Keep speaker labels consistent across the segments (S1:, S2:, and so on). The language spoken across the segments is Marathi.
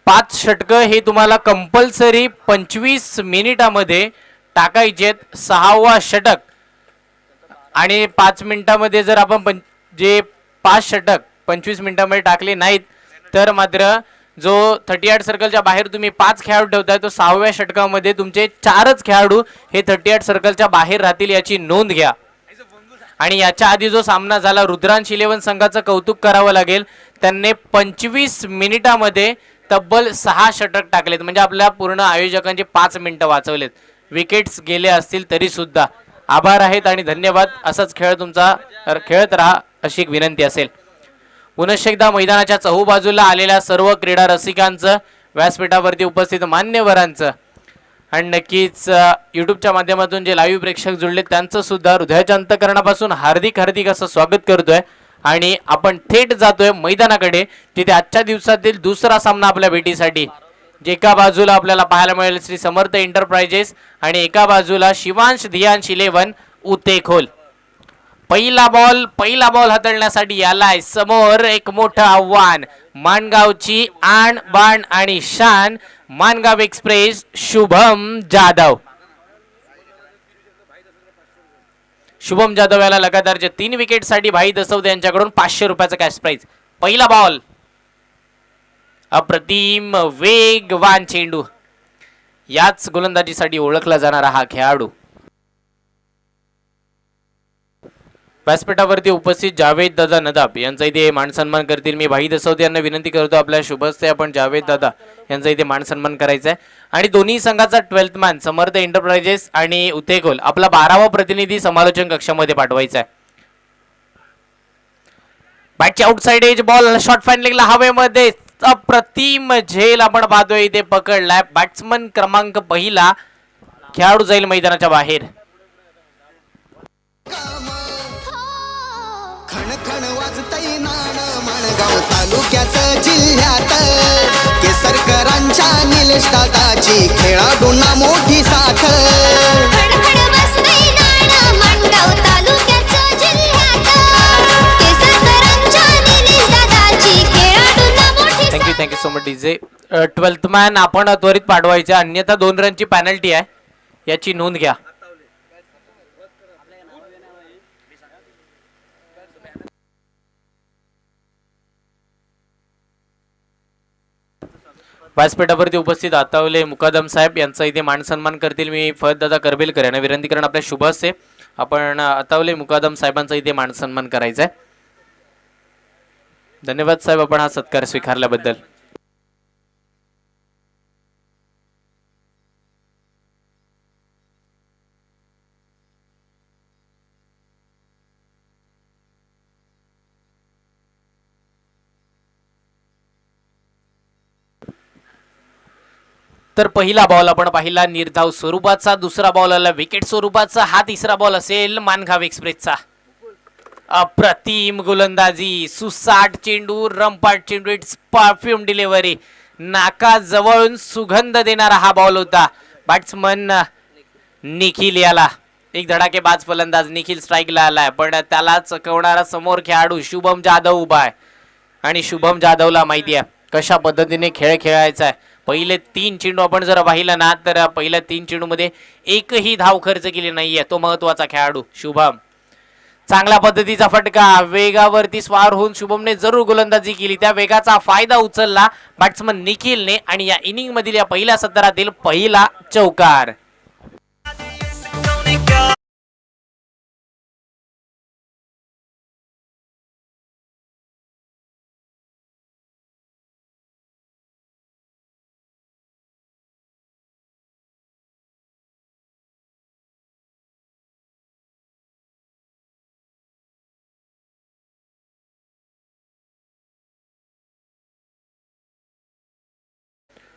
S1: 5 षटकं हे तुम्हाला कंपल्सरी 25 मिनिटामध्ये टाकायचे आहेत. 6वा षटक आणि 5 मिनिटामध्ये जर आपण जे 5 षटक 25 मिनिटामध्ये टाकले नाहीत तर मात्र जो 38 सर्कलच्या बाहेर तुम्ही 5 खेळाडू ठेवताय तो 6व्या षटकामध्ये तुमचे 4च खेळाडू हे 38 सर्कलच्या बाहेर राहतील याची नोंद घ्या. आणि याच्या आधी जो सामना झाला रुद्रांश 11 संघाचं कौतुक करावं लागेल. त्यांनी 25 मिनिटामध्ये तब्बल 6 षटक टाकलेत म्हणजे आपल्या पूर्ण आयोजकांचे 5 मिनिटं वाचवलेत. विकेट्स गेले असतील तरी सुद्धा आभार आहेत आणि धन्यवाद. असाच खेळ तुमचा खेळत राहा अशी एक विनंती असेल. पुनश्च एकदा मैदानाच्या चहूबाजूला आलेल्या सर्व क्रीडा रसिकांचं, व्यासपीठावरती उपस्थित मान्यवरांचं आणि नक्कीच यूट्यूबच्या माध्यमातून जे लाईव्ह प्रेक्षक जुळले त्यांचं सुद्धा हृदयाच्या अंतःकरणापासून हार्दिक हार्दिक असं स्वागत करतोय. आणि आपण थेट जातोय मैदानाकडे जिथे आजच्या दिवसातील दुसरा सामना आपल्या भेटीसाठी जे एका बाजूला आपल्याला पाहायला मिळेल श्री समर्थ एंटरप्राइजेस आणि एका बाजूला शिवांश धियांश 11 उतेखोल. पहिला बॉल हाताळण्यासाठी यालाय समोर एक मोठं आव्हान. माणगावची आण बाण आणि शान माणगाव एक्सप्रेस शुभम जाधव. शुभम जाधव याला लगातारच्या 3 विकेटसाठी भाई दसवदे यांच्याकडून 500 रुपयाचा कॅश प्राइज. पहिला बॉल अप्रतिम वेगवान चेंडू. याच गोलंदाजीसाठी ओळखला जाणारा हा खेळाडू. व्यासपीठावरती उपस्थित जावेद दादा नदाब यांचा इथे मानसन्मान करतील. मी भाई दसवदे यांना विनंती करतो आपल्या शुभस्ते आपण जावेद दादा यांचा इथे मानसन्मान करायचा आहे. आणि दोन्ही संघाचा 12th मॅन समर्थ एंटरप्राइजेस आणि उतेखोल आपला 12वा प्रतिनिधी समालोचन कक्षामध्ये पाठवायचा आहे. बॅटची आउटसाइड एज बॉल शॉर्ट फाइनलिंगला हवेमध्ये अप्रतिम झेल आपण पाहतोय इथे पकडलाय. बॅट्समन क्रमांक पहिला खेळाडू जाईल मैदानाच्या बाहेर.
S2: खणखण वाजतय नाण माणगाव तालुक्याचं जिल्ह्यात केसरकरांच्या निलेश दादाची खेळाडूंना मोठी साथ.
S3: खणखण वाजतय नाण माणगाव तालुक्याचं जिल्ह्यात केसरकरांच्या निलेश दादाची खेळाडूंना मोठी साथ.
S1: Thank you so much DJ. 12th man आपण त्वरित पाठवायचे अन्यथा 2 रनची पेनल्टी आहे याची नोंद घ्या. व्यासपीठावरती उपस्थित आतावले मुकादम साहेब यांचा इथे मानसन्मान करतील. मी फहद दादा करबेलकर यांना विनंती करून आपल्या शुभ असते आपण आतावले मुकादम साहेबांचा इथे मानसन्मान करायचा आहे. धन्यवाद साहेब आपण हा सत्कार स्वीकारल्याबद्दल. तर पहिला बॉल आपण पाहिला निर्धाव स्वरूपाचा. दुसरा बॉल आला विकेट स्वरूपाचा. हा तिसरा बॉल असेल माणगाव एक्सप्रेसचा. अप्रतिम गोलंदाजी, सुसाट चेंडू, रंपाट चेंडू, इट्स परफ्यूम डिलिव्हरी. नाका जवळून सुगंध देणारा हा बॉल होता. बॅट्समन निखिल याला एक धडाकेबाज फलंदाज निखिल स्ट्राईकला आलाय पण त्याला चकवणारा समोर खेळाडू शुभम जाधव उभा आहे आणि शुभम जाधवला माहिती आहे कशा पद्धतीने खेळ खेळायचा आहे. पहिले 3 चेंडू आपण जर पाहिलं ना तर पहिल्या 3 चेंडू मध्ये एकही धाव खर्च केली नाहीये तो महत्वाचा खेळाडू शुभम. चांगल्या पद्धतीचा फटका, वेगावरती स्वार होऊन शुभमने जरूर गोलंदाजी केली. त्या वेगाचा फायदा उचलला बॅट्समन निखिलने आणि या इनिंग मधील या पहिल्या सत्रातील पहिला चौकार.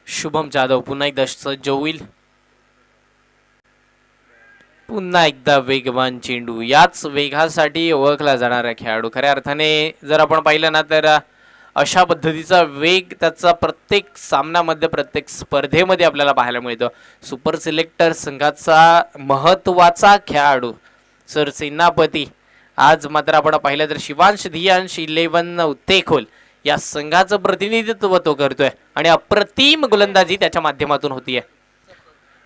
S1: शुभम जाधव पुन्हा एकदा सज्ज होईल. पुन्हा एकदा वेगवान चेंडू. याच वेगासाठी ओळखला जाणारा खेळाडू. खऱ्या अर्थाने जर आपण पाहिलं ना तर अशा पद्धतीचा वेग त्याचा प्रत्येक सामन्यामध्ये प्रत्येक स्पर्धेमध्ये आपल्याला पाहायला मिळतो. सुपर सिलेक्टर संघाचा महत्त्वाचा खेळाडू सरसेनापती. आज मात्र आपण पाहिलं तर शिवांश धियांश 11 उतेखोल या संघाचं प्रतिनिधित्व तो करतोय आणि अप्रतिम गोलंदाजी त्याच्या माध्यमातून होतीये.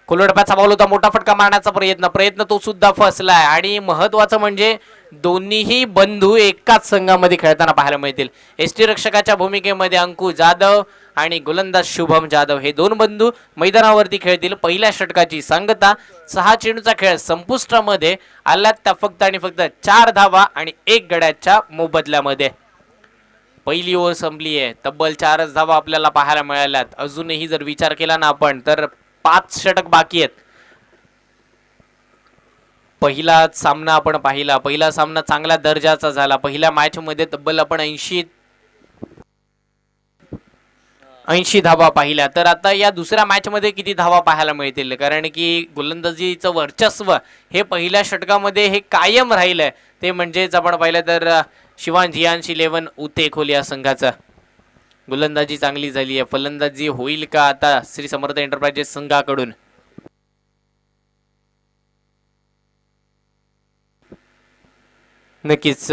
S1: कोलडप्याचा बॉल होता, मोठा फटका मारण्याचा प्रयत्न तो सुद्धा फसलाय. आणि महत्वाचं म्हणजे दोन्हीही बंधू एकाच संघामध्ये खेळताना पाहायला मिळतील. एसटी रक्षकाच्या भूमिकेमध्ये अंकुश जाधव आणि गोलंदाज शुभम जाधव हे दोन बंधू मैदानावरती खेळतील. पहिल्या षटकाची सांगता 6 चेंडूचा खेळ संपुष्टामध्ये आला त्या फक्त आणि फक्त 4 धावा आणि 1 गड्याच्या मोबदल्यामध्ये. पहिली ओव्हर संपली आहे, तब्बल 4च धावा आपल्याला पाहायला मिळाल्यात. अजूनही जर विचार केला ना आपण तर 5 षटक बाकी आहेत. पहिला सामना आपण पाहिला, पहिला सामना चांगल्या दर्जाचा झाला. पहिल्या मॅच मध्ये तब्बल आपण 80 धावा पाहिल्या. तर आता या दुसऱ्या मॅच मध्ये किती धावा पाहायला मिळतील, कारण की गोलंदाजीचं वर्चस्व हे पहिल्या षटकामध्ये हे कायम राहिलंय. ते म्हणजेच आपण पाहिलं तर शिवांश 11 उते खोलिया संघाचा गोलंदाजी चांगली झाली आहे. फलंदाजी होईल का आता श्री समर्थ एंटरप्राइजेस संघाकडून? नक्कीच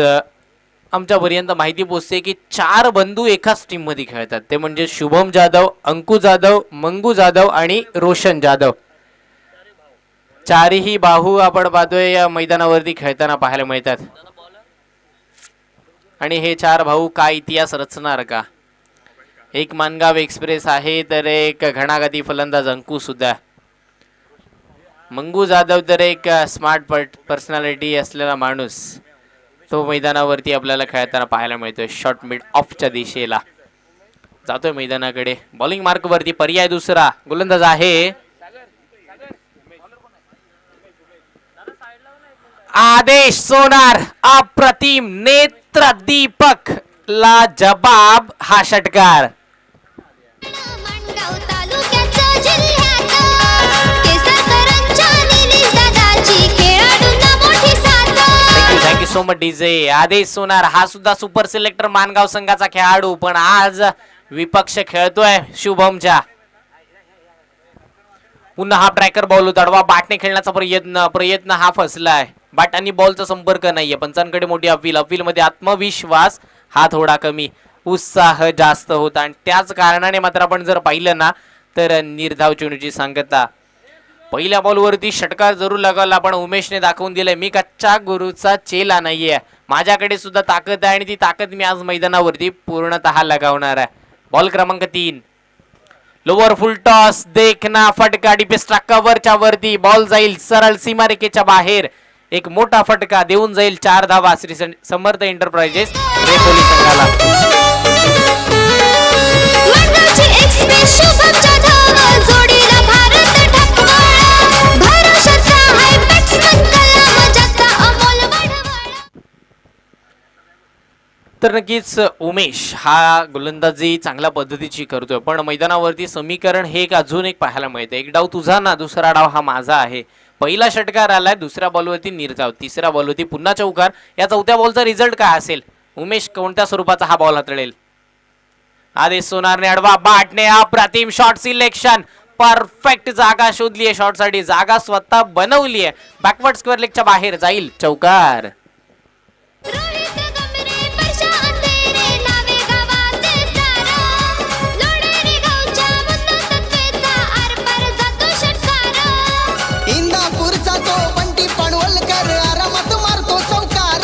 S1: आमच्यापर्यंत माहिती पोहोचते की 4 बंधू एकाच टीम मध्ये खेळतात. ते म्हणजे शुभम जाधव, अंकुश जाधव, मंगू जाधव आणि रोशन जाधव. 4ही बाहू आपण पाहतोय या मैदानावरती खेळताना पाहायला मिळतात. आणि हे 4 भाऊ काय इतिहास रचणार का? एक मानगाव एक्सप्रेस आहे, तर एक घणाघाती फलंदाज अंकुश सुद्धा. मंगू जाधव तर एक स्मार्ट पर्सनॅलिटी असलेला माणूस, तो मैदानावरती आपल्याला खेळताना पाहायला मिळतोय. शॉर्ट मिड ऑफच्या दिशेला जातोय मैदानाकडे. बॉलिंग मार्क वरती पर्याय दुसरा गोलंदाज आहे आदेश सोनार. अप्रतिम नेत्र दीपक ला जबाब हा षटकार.
S3: माणगाव तालुक्याचं जिल्ह्यात केसरकरांच्या निलेश दादाची खेळाडूंना मोठी साथ.
S1: Thank you so much DJ. आदेश सोनार हा सुद्धा सुपर सिलेक्टर मानगाव संघाचा खेळाडू, पण आज विपक्ष खेळतोय शुभमच्या. पुन्हा हा ट्रॅकर बॉल उताडवा, बॅटने खेळण्याचा प्रयत्न हा फसलाय. बॅट आणि बॉलचा संपर्क नाहीये. पंचांकडे मोठी अपील मध्ये आत्मविश्वास हा थोडा कमी, उत्साह जास्त होता. आणि त्याच कारणाने मात्र आपण जर पाहिलं ना तर निर्धाव चेंडूची सांगता. पहिल्या बॉलवरती षटकार जरूर लगावला, पण उमेशने दाखवून दिलंय मी कच्चा गुरुचा चेला नाहीये, माझ्याकडे सुद्धा ताकद आहे आणि ती ताकद मी आज मैदानावरती पूर्णतः लगावणार आहे. बॉल क्रमांक 3 लोअर फुल टॉस, देखना फटका डिपेस्ट्रा कव्हरच्या वरती. बॉल जाईल सरळ सीमारेखेच्या बाहेर. एक मोठा फटका देऊन जाईल 4 धावा श्री समर्थ एंटरप्राइजेस रेपोली संघाला.
S3: माणगावची एक्सप्रेस शुभम जाधव जोडीला भारत ठकवाळ. भरोशाचा हाय बॅट्समन कलाम जागता अमोल वाढवाळ.
S1: तर नक्कीच उमेश हा गोलंदाजी चांगल्या पद्धतीची करतोय, पण मैदानावरती समीकरण हे अजून एक पाहायला मिळतं. एक डाव तुझा ना, दुसरा डाव हा माझा आहे. पहिला षटकार आलाय, दुसऱ्या बॉलवरती निर्धाव, तिसऱ्या बॉलवरती पुन्हा चौकार. या चौथ्या बॉलचा रिझल्ट काय असेल? उमेश कोणत्या स्वरूपाचा हा बॉल हाताळेल? आदेश सोनारने अडवा, बाटने अप्रतिम शॉट सिलेक्शन. परफेक्ट जागा शोधली आहे शॉटसाठी, जागा स्वतः बनवली आहे. बॅकवर्ड स्क्वेअर लेगच्या बाहेर जाईल चौकार.
S3: रोहित गमरे परशा अंधेरे नावे गावाचे तारा. लोडेरे गावच्या मुन्नतत्वेचा आरपार जातो षटकार.
S2: इंदापूरचा तो बंटी पनवलकर आरामात मारतो चौकार.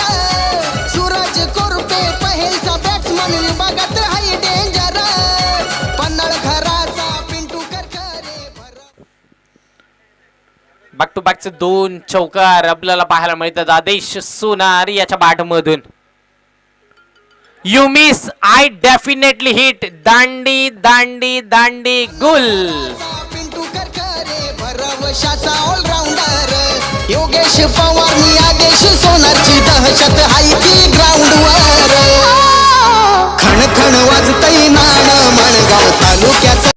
S2: सूरज कोरपे पहेलचा बॅट्समन विभागात हाय डेंजर. पन्हाळ घराचा पिंटू करकरे
S1: बॅक टू बॅकचे 2 चौकार आपल्याला पाहायला मिळतात आदेश सोनार याच्या बॅट मधून. You miss I definitely hit. दांडी दांडी दांडी गुल.
S2: पिंटू करकरे भरवशाचा ऑलराऊंडर. योगेश पवारनी आदेश सोनारची दहशत हाय ती ग्राउंडवर. खण खण वाजतई नाण माणगाव तालुक्याचं.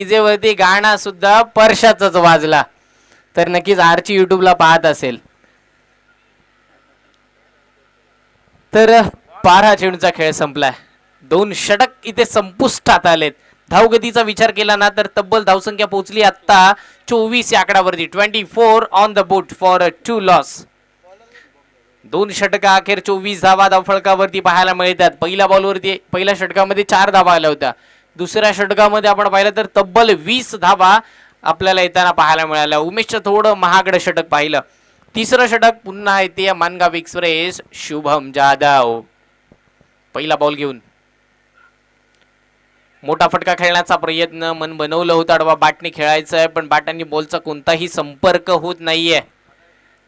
S1: डीजेवरती गाणं सुद्धा परशाचाच वाजला, तर नक्कीच आरची युट्यूबला पाहत असेल. तर 12 चेंडूचा खेळ संपलाय. 2 षटक इथे संपुष्टात आलेत. धावगतीचा विचार केला ना तर तब्बल धावसंख्या पोहोचली आता 24 या आकड्यावरती. 24 on the boat for 2 loss. 2 षटक अखेर 24 धावा धावफळकावरती पाहायला मिळतात. पहिल्या षटकामध्ये 4 धावा आल्या होत्या. दुसऱ्या षटकामध्ये आपण पाहिलं तर तब्बल 20 धावा आपल्याला येताना पाहायला मिळाल्या. उमेशचं थोडं महागडं षटक पाहिलं. तिसरं षटक पुन्हा येते मानगाव एक्सप्रेस शुभम जाधव. पहिला बॉल घेऊन मोठा फटका खेळण्याचा प्रयत्न मन बनवलं होतं. अडवा बॅटने खेळायचं आहे पण बॅटांनी बॉलचा कोणताही संपर्क होत नाहीये.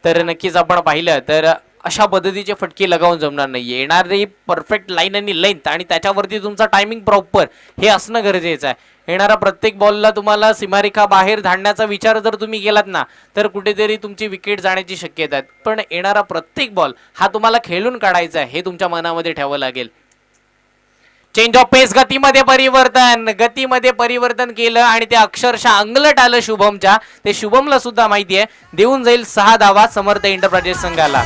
S1: तर नक्कीच आपण पाहिलं तर अशा पद्धतीचे फटके लगावून जमणार नाहीये. येणारी परफेक्ट लाईन आणि लेंथ आणि त्याच्यावरती तुमचा टायमिंग प्रॉपर हे असणं गरजेचं आहे. येणारा प्रत्येक बॉलला तुम्हाला सीमारेखा बाहेर धाडण्याचा विचार जर तुम्ही केलात ना तर कुठेतरी तुमची विकेट जाण्याची शक्यता आहे. पण येणारा प्रत्येक बॉल हा तुम्हाला खेळून काढायचा आहे हे तुमच्या मनामध्ये ठेवावं लागेल. चेंज ऑफ पेस, गतीमध्ये परिवर्तन केलं आणि ते अक्षरशः अंगलट आलं शुभमच्या. ते शुभमला सुद्धा माहिती आहे. देऊन जाईल 6 धावा समर्थ एंटरप्राइजेस संघाला.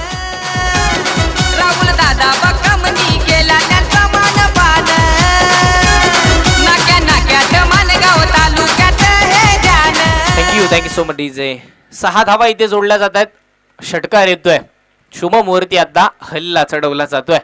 S4: राहुल दादा बकमनी केला त्यांचा मानपान, नाक्या नाक्यात मानगाव तालुक्यात हे ध्यान.
S1: Thank you so much DJ. 6 धावा इथे जोडल्या जात आहेत. षटकार येतोय. शुभम वरती आता हल्ला चढवला जातोय.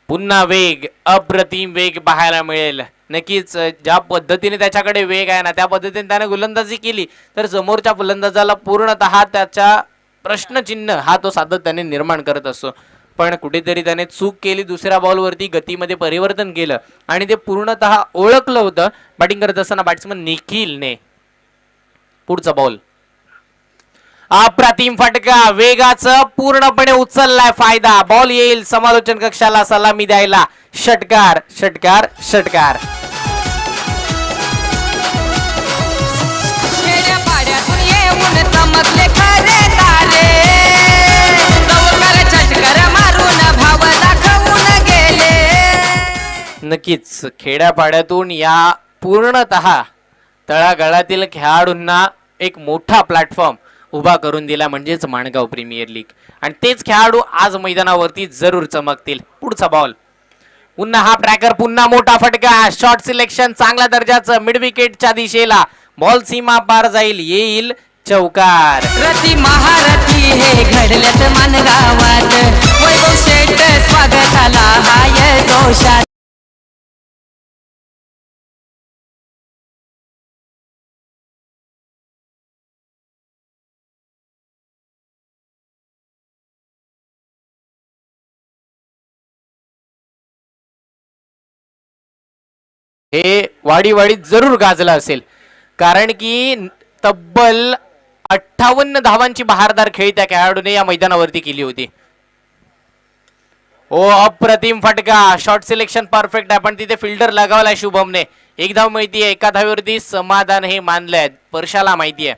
S1: पुन्हा वेग, अप्रतिम वेग पाहायला मिळेल. नक्कीच ज्या पद्धतीने त्याच्याकडे वेग आहे ना त्या पद्धतीने त्याने गोलंदाजी केली तर समोरच्या फलंदाजाला पूर्णतः त्याच्या प्रश्नचिन्ह हा तो सातत्याने निर्माण करत असतो. पण कुठेतरी त्याने चूक केली. दुसऱ्या बॉलवरती गतीमध्ये परिवर्तन केलं आणि ते पूर्णतः ओळखलं होतं बॅटिंग करत असताना बॅट्समन निखिलने. पुढचा बॉल, अप्रतिम फटका, वेगाचं पूर्णपणे उचललाय फायदा. बॉल येईल समालोचन कक्षाला सलामी द्यायला. षटकार षटकार षटकार.
S4: खेड्या पाड्यातून येऊन चमकले खरे तारे, चौकार चटकर मारून भाव दाखवून गेले.
S1: नक्कीच खेड्यापाड्यातून या पूर्णतः तळागाळातील खेळाडूंना एक मोठा प्लॅटफॉर्म उभा करून दिला म्हणजेच माणगाव प्रीमियर लीग. आणि तेच खेळाडू आज मैदानावरती जरूर चमकतील. पुढचा बॉल, पुन्हा हा ट्रॅकर, पुन्हा मोठा फटका. शॉर्ट सिलेक्शन चांगल्या दर्जाचं मिड विकेटच्या दिशेला. बॉल सीमा पार जाईल, येईल चौकार.
S4: रती महारथी हे घडल्यात मानगावात, वैभव शेठ स्वागताला हाय जोशात.
S1: हे वाडीवाडीत जरूर गाजलं असेल कारण की तब्बल 58 धावांची बहारदार खेळी त्या खेळाडूने या मैदानावरती केली होती. ओ अप्रतिम फटका. शॉर्ट सिलेक्शन परफेक्ट आहे पण तिथे फिल्डर लगावलाय शुभमने. 1 धाव मिळतीये. एका धावेवरती समाधान हे मानलंय. परशाला माहितीये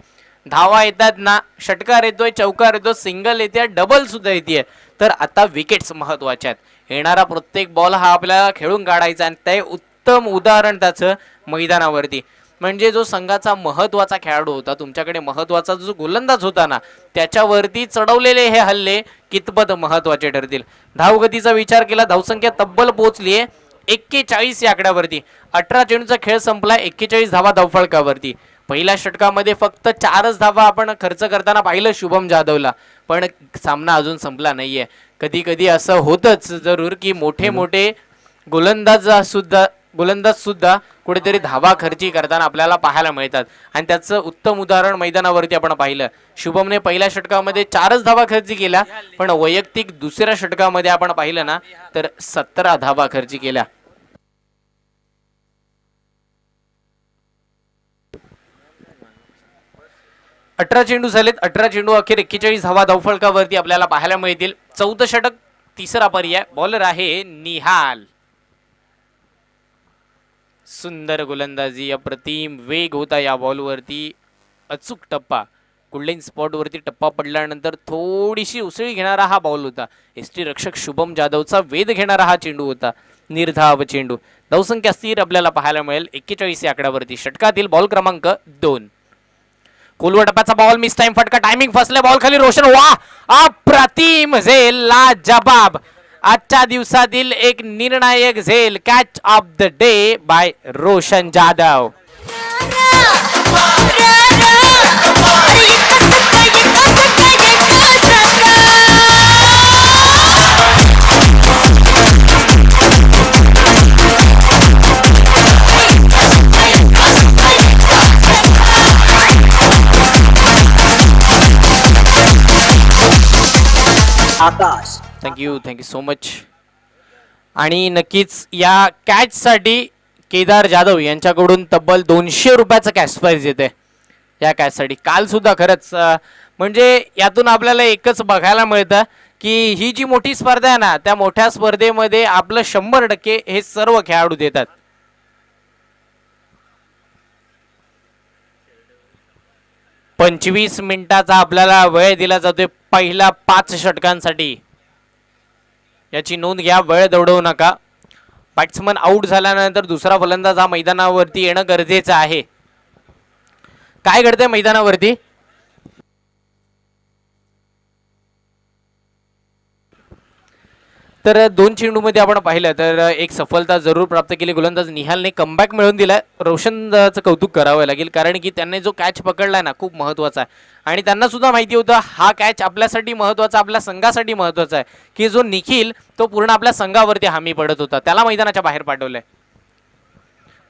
S1: धावा येतात ना, षटकार येतोय, चौकार येतो, सिंगल येते, डबल सुद्धा येते. तर आता विकेट्स महत्वाच्या आहेत. येणारा प्रत्येक बॉल हा आपल्याला खेळून काढायचा आणि ते उत्तम उदाहरण त्याचं मैदानावरती. म्हणजे जो संघाचा महत्वाचा खेळाडू होता, तुमच्याकडे महत्वाचा जो गोलंदाज होता ना, त्याच्यावरती चढवलेले हे हल्ले कितपत महत्वाचे ठरतील. धावगतीचा विचार केला, धावसंख्या तब्बल पोहोचलीये 41 या आकड्यावरती. 18 चेंडूचा खेळ संपला, 41 धावा धावफळकावरती. पहिल्या षटकामध्ये फक्त 4च धावा आपण खर्च करताना पाहिलं शुभम जाधवला. पण सामना अजून संपला नाहीये. कधी कधी असं होतच जरूर की मोठे मोठे गोलंदाज सुद्धा कुठेतरी धावा खर्ची करताना आपल्याला पाहायला मिळतात. आणि त्याचं उत्तम उदाहरण मैदानावरती आपण पाहिलं. शुभमने पहिल्या षटकामध्ये 4च धावा खर्ची केल्या पण वैयक्तिक दुसऱ्या षटकामध्ये आपण पाहिलं ना तर 17 धावा खर्ची केल्या. अठरा चेंडू झालेत. 18 चेंडू अखेर 41 धावा धावफळकावरती आपल्याला पाहायला मिळतील. 14 षटक, तिसरा पर्याय. बॉलर आहे निहाल. सुंदर गोलंदाजी, अप्रतिम वेग होता या बॉलवरती. अचूक टप्पा, कुल्डेन स्पॉट वरती टप्पा पडल्यानंतर थोडीशी उसळी घेणारा हा बॉल होता. एसटी रक्षक शुभम जाधवचा वेध घेणारा हा चेंडू होता. निर्धाव चेंडू. धावसंख्या स्थिर आपल्याला पाहायला मिळेल 41 या आकड्यावरती. षटकातील बॉल क्रमांक 2. कोलवर टप्प्याचा बॉल मिस टाइम फटका. टायमिंग फसले. बॉल खाली रोशन. वा अप्रतिम झेल. लाजबाब. आजच्या दिवसातील एक निर्णायक झेल. Catch of the day by Roshan Jadhav.
S5: Akash
S1: thank you so much. आणि नक्कीच या कॅचसाठी केदार जाधव यांच्याकडून तब्बल 200 रुपयाचं कॅश प्राईज येते या कॅचसाठी. काल सुद्धा खरंच म्हणजे यातून आपल्याला एकच बघायला मिळतं की ही जी मोठी स्पर्धा आहे ना, त्या मोठ्या स्पर्धेमध्ये आपलं 100% हे सर्व खेळाडू देतात. पंचवीस मिनिटाचा आपल्याला वेळ दिला जातोय पहिल्या 5 षटकांसाठी. याची नोंद घ्या. वेळ दौडवू नका. बॅट्समन आऊट झाल्यानंतर दुसरा फलंदाज हा मैदानावरती येणं गरजेचं आहे. काय घडतंय मैदानावरती? तर 2 चेंडूमध्ये आपण पाहिलं तर एक सफलता जरूर प्राप्त केली. गोलंदाज निहालने कमबॅक मिळवून दिलाय. रोशनचं कौतुक करावं लागेल, कारण की त्यांनी जो कॅच पकडलाय ना, खूप महत्त्वाचा आहे. आणि त्यांना सुद्धा माहिती होतं हा कॅच आपल्यासाठी महत्त्वाचा, आपल्या संघासाठी महत्त्वाचा आहे, की जो निखिल तो पूर्ण आपल्या संघावरती हमी पडत होता, त्याला मैदानाच्या बाहेर पाठवलंय.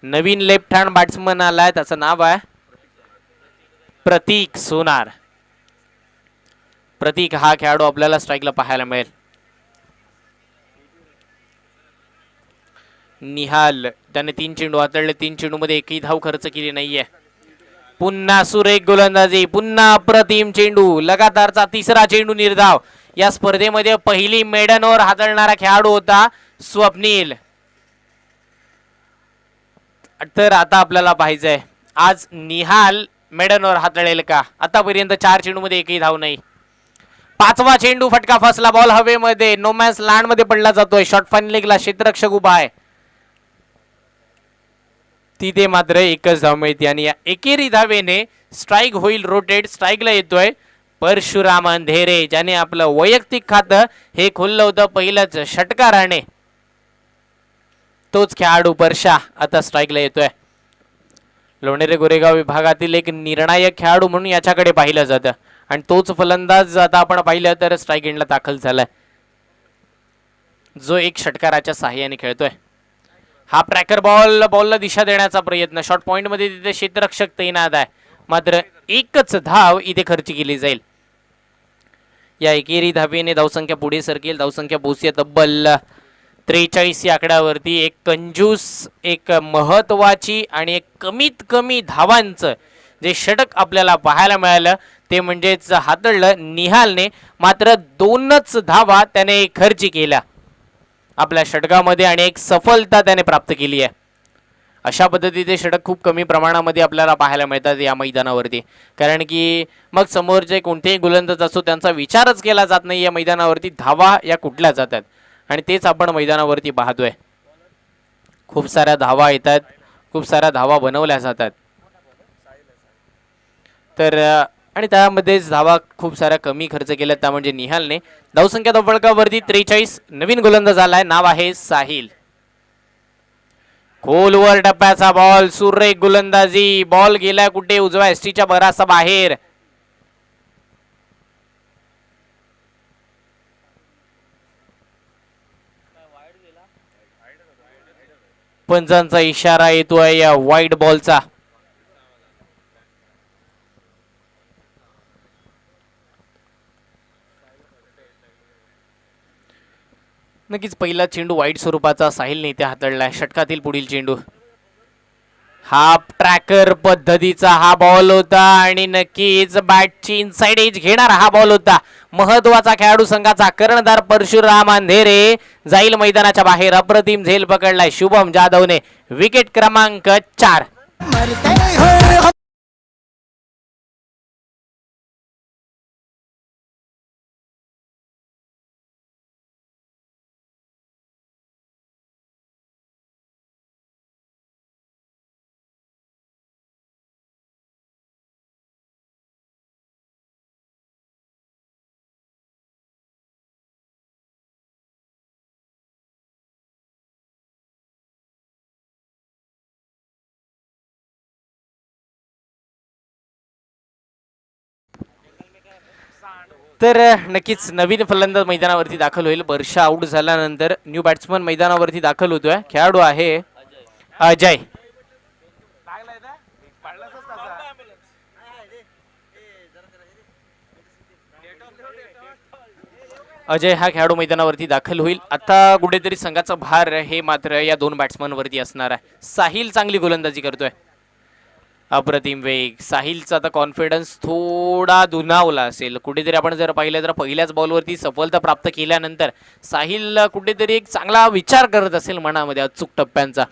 S1: नवीन लेफ्ट हँड बॅट्समन आलाय, त्याचं नाव आहे प्रतीक सोनार. प्रतीक हा खेळाडू आपल्याला स्ट्राईकला पाहायला मिळेल. निहाल त्याने 3 चेंडू हाताळले. 3 चेंडूमध्ये एकही धाव खर्च केली नाहीये. पुन्हा सुरेख गोलंदाजी. पुन्हा अप्रतिम चेंडू. लगातारचा 3रा चेंडू निर्धाव. या स्पर्धेमध्ये पहिली मेडन ओव्हर हाताळणारा खेळाडू होता स्वप्नील. तर आता आपल्याला पाहायचंय आज निहाल मेडन ओव्हर हाताळेल का. आतापर्यंत 4 चेंडूमध्ये एकही धाव नाही. 5वा चेंडू फटका फसला. बॉल हवेमध्ये नो मॅन्स लँड मध्ये पडला जातोय. शॉर्ट फाईन लेगला क्षेत्ररक्षक उभा आहे. तिथे मात्र एकच धाव मिळते आणि या एकेरी धावेने स्ट्राईक होईल रोटेट. स्ट्राईकला येतोय परशुराम अंधेरे, ज्याने आपलं वैयक्तिक खातं हे खोललं होतं पहिल्याच षटकाराने. तोच खेळाडू परशा आता स्ट्राईकला येतोय. लोणेरे गोरेगाव विभागातील एक निर्णायक खेळाडू म्हणून याच्याकडे पाहिलं जातं आणि तोच फलंदाज आता आपण पाहिलं तर स्ट्राईक एंडला दाखल झालाय, जो एक षटकाराच्या साहाय्याने खेळतोय. हा प्रॅकर बॉलला दिशा देण्याचा प्रयत्न. शॉर्ट पॉइंट मध्ये तिथे क्षेत्ररक्षक तैनात आहे, मात्र एकच धाव इथे खर्च केली जाईल. या एकेरी धावेने धावसंख्या पुढे सरकेल. धावसंख्या पोहोचली तब्बल 43 या आकड्यावरती. एक कंजूस, एक महत्वाची आणि एक कमीत कमी धावांचं जे षटक आपल्याला पाहायला मिळालं ते म्हणजेच हाताळलं निहालने. मात्र 2च धावा त्याने खर्च केल्या आपल्या षटकामध्ये आणि एक सफलता त्याने प्राप्त केली आहे. अशा पद्धतीचे षटक खूप कमी प्रमाणामध्ये आपल्याला पाहायला मिळतात या मैदानावरती, कारण की मग समोरचे कोणतेही गोलंदाज असो त्यांचा विचारच केला जात नाही या मैदानावरती. धावा या कुठल्या जातात आणि तेच आपण मैदानावरती पाहतोय. खूप साऱ्या धावा येतात, खूप साऱ्या धावा बनवल्या जातात. तर आणि त्यामध्येच धावा खूप साऱ्या कमी खर्च केल्या, त्या म्हणजे निहालने. धावसंख्या फलकावरती 43. नवीन गोलंदाज आलाय, नाव आहे साहिल. खोलवर टप्प्याचा बॉल. सुरेख गोलंदाजी. बॉल गेला कुठे? उजव्या एसटीच्या बराचसा बाहेर. पंचांचा इशारा येतोय या वाईट बॉलचा. नक्कीच पहिला चेंडू वाईट स्वरूपाचा साहिलने इथे हाताळलाय. षटकातील पुढील चेंडू हा ट्रॅकर पद्धतीचा हा बॉल होता आणि नक्कीच बॅटची इनसाइड एज घेणारा हा बॉल होता. महत्वाचा खेळाडू संघाचा कर्णधार परशुराम अंधेरे जाईल मैदानाच्या बाहेर. अप्रतिम झेल पकडलाय शुभम जाधवने. विकेट क्रमांक 4. तर नक्कीच नवीन फलंदाज मैदानावरती दाखल होईल. वर्षा आऊट झाल्यानंतर न्यू बॅट्समन मैदानावरती दाखल होतोय. खेळाडू आहे अजय. अजय हा खेळाडू मैदानावरती दाखल होईल. आता कुठेतरी संघाचा भार हे मात्र या दोन बॅट्समनवरती असणार आहे. साहिल चांगली गोलंदाजी करतोय. अप्रतिम वेग. साहिलचा आता कॉन्फिडन्स थोडा दुणावला असेल. कुठेतरी आपण जर पाहिलं तर पहिल्याच बॉलवरती सफलता प्राप्त केल्यानंतर साहिल कुठेतरी एक चांगला विचार करत असेल मनामध्ये अचूक टप्प्यांचा.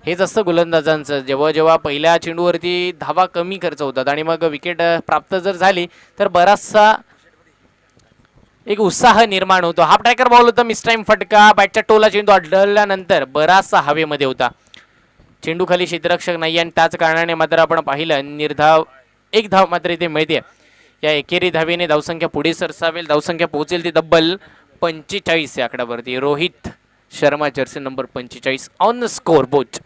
S1: हेच असतं गोलंदाजांचं. जेव्हा जेव्हा पहिल्या चेंडूवरती धावा कमी खर्च होतात आणि मग विकेट प्राप्त जर झाली तर बराचसा एक उत्साह निर्माण होतो. हाफ ट्रॅकर बॉल होता. मिस टाइम फटका. बॅटच्या टोला चेंडू आढळल्यानंतर बराचसा हवेमध्ये होता. चेंडू खाली क्षेत्ररक्षक नाही आणि त्याच कारणाने मात्र आपण पाहिलं निर्धाव एक धाव मात्र इथे मिळते. या एकेरी धावेने धावसंख्या पुढे सरसावेल. धावसंख्या पोहोचेल ती तब्बल 45 या आकड्यावरती. Rohit Sharma jersey number 45 on the scoreboard.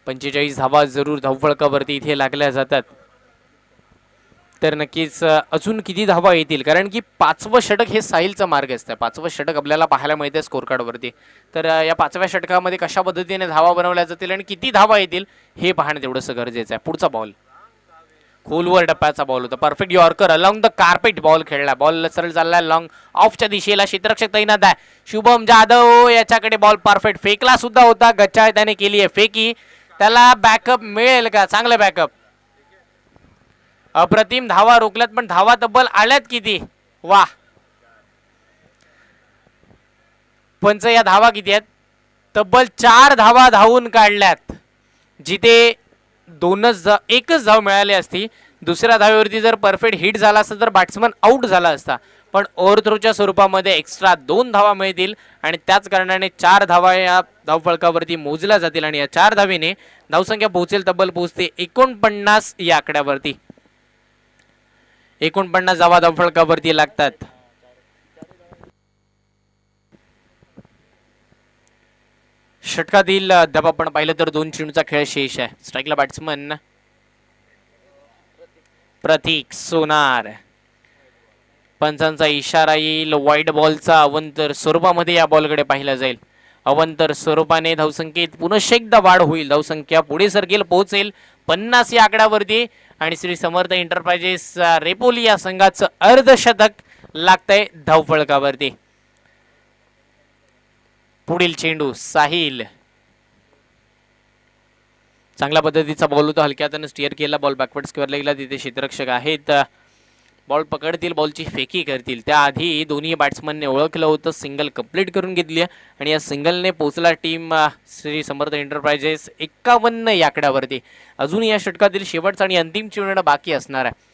S1: 45 धावा जरूर धावफळकावरती इथे लागल्या जातात. तर नक्कीच अजून किती धावा येतील, कारण की 5वं षटक हे साहिलचा मार्ग असतं. 5वं षटक आपल्याला पाहायला मिळते स्कोर कार्डवरती. तर या 5व्या षटकामध्ये कशा पद्धतीने धावा बनवल्या जातील आणि किती धावा येतील हे पाहणं तेवढंसं गरजेचं आहे. पुढचा बॉल खोलवर टप्प्याचा बॉल होता. Perfect yorker along the carpet ball खेळला. बॉल सरळ चाललाय लॉंग ऑफच्या दिशेला. क्षेत्ररक्षक तैनात आहे. शुभम जाधव याच्याकडे बॉल परफेक्ट फेकला सुद्धा होता. गच्चा त्याने केली आहे फेकी. त्याला बॅकअप मिळेल का? चांगलं बॅकअप. अप्रतिम धावा रोखल्यात, पण धावा तब्बल आल्यात किती? वा. पंच या धावा किती आहेत? तब्बल 4 धावा धावून काढल्यात. जिथे एकच धाव मिळाली असती. दुसऱ्या धावेवरती जर परफेक्ट हिट झाला असता तर बॅट्समन आउट झाला असता. पण ओव्हरथ्रोच्या स्वरूपामध्ये एक्स्ट्रा 2 धावा मिळतील आणि त्याच कारणाने 4 धावा या धावफळकावरती मोजल्या जातील आणि या 4 धावेने धावसंख्या पोहोचेल तब्बल पोहोचते 49 या आकड्यावरती. 49 धावा धावफळकावरती लागतात. षटकातील अद्याप आपण पाहिलं तर 2 चेंडूचा खेळ शेष आहे. स्ट्राईकला बॅट्समन प्रतीक सोनार. पंचांचा इशारा येईल. वाईट बॉलचा अवंतर स्वरूपामध्ये या बॉलकडे पाहिला जाईल. अवंतर स्वरूपाने धावसंख्येत पुन्हा एकदा वाढ होईल. धावसंख्या पुढे सरकेल, पोहोचेल 50 या आकड्यावरती आणि श्री समर्थ एंटरप्राइजेस रेपोली या संघाचं अर्धशतक लागतंय धावफळकावरती. पुढील चेंडू साहिल. चांगल्या पद्धतीचा बॉल होता. हलक्यातनं स्टिअर केला. बॉल बॅकवर्ड स्क्वेअरला गेला. तिथे क्षेत्ररक्षक आहेत. बॉल पकडतील, बॉलची फेकी करतील. त्याआधी दोन्ही बॅट्समनने ओळखलं होतं. सिंगल कंप्लीट करून घेतली आणि या सिंगलने पोहोचला टीम श्री समर्थ एंटरप्राइजेस 51 या आकड्यावरती. अजून या षटकातील शेवटचा आणि अंतिम चेंडू येणं बाकी असणार आहे.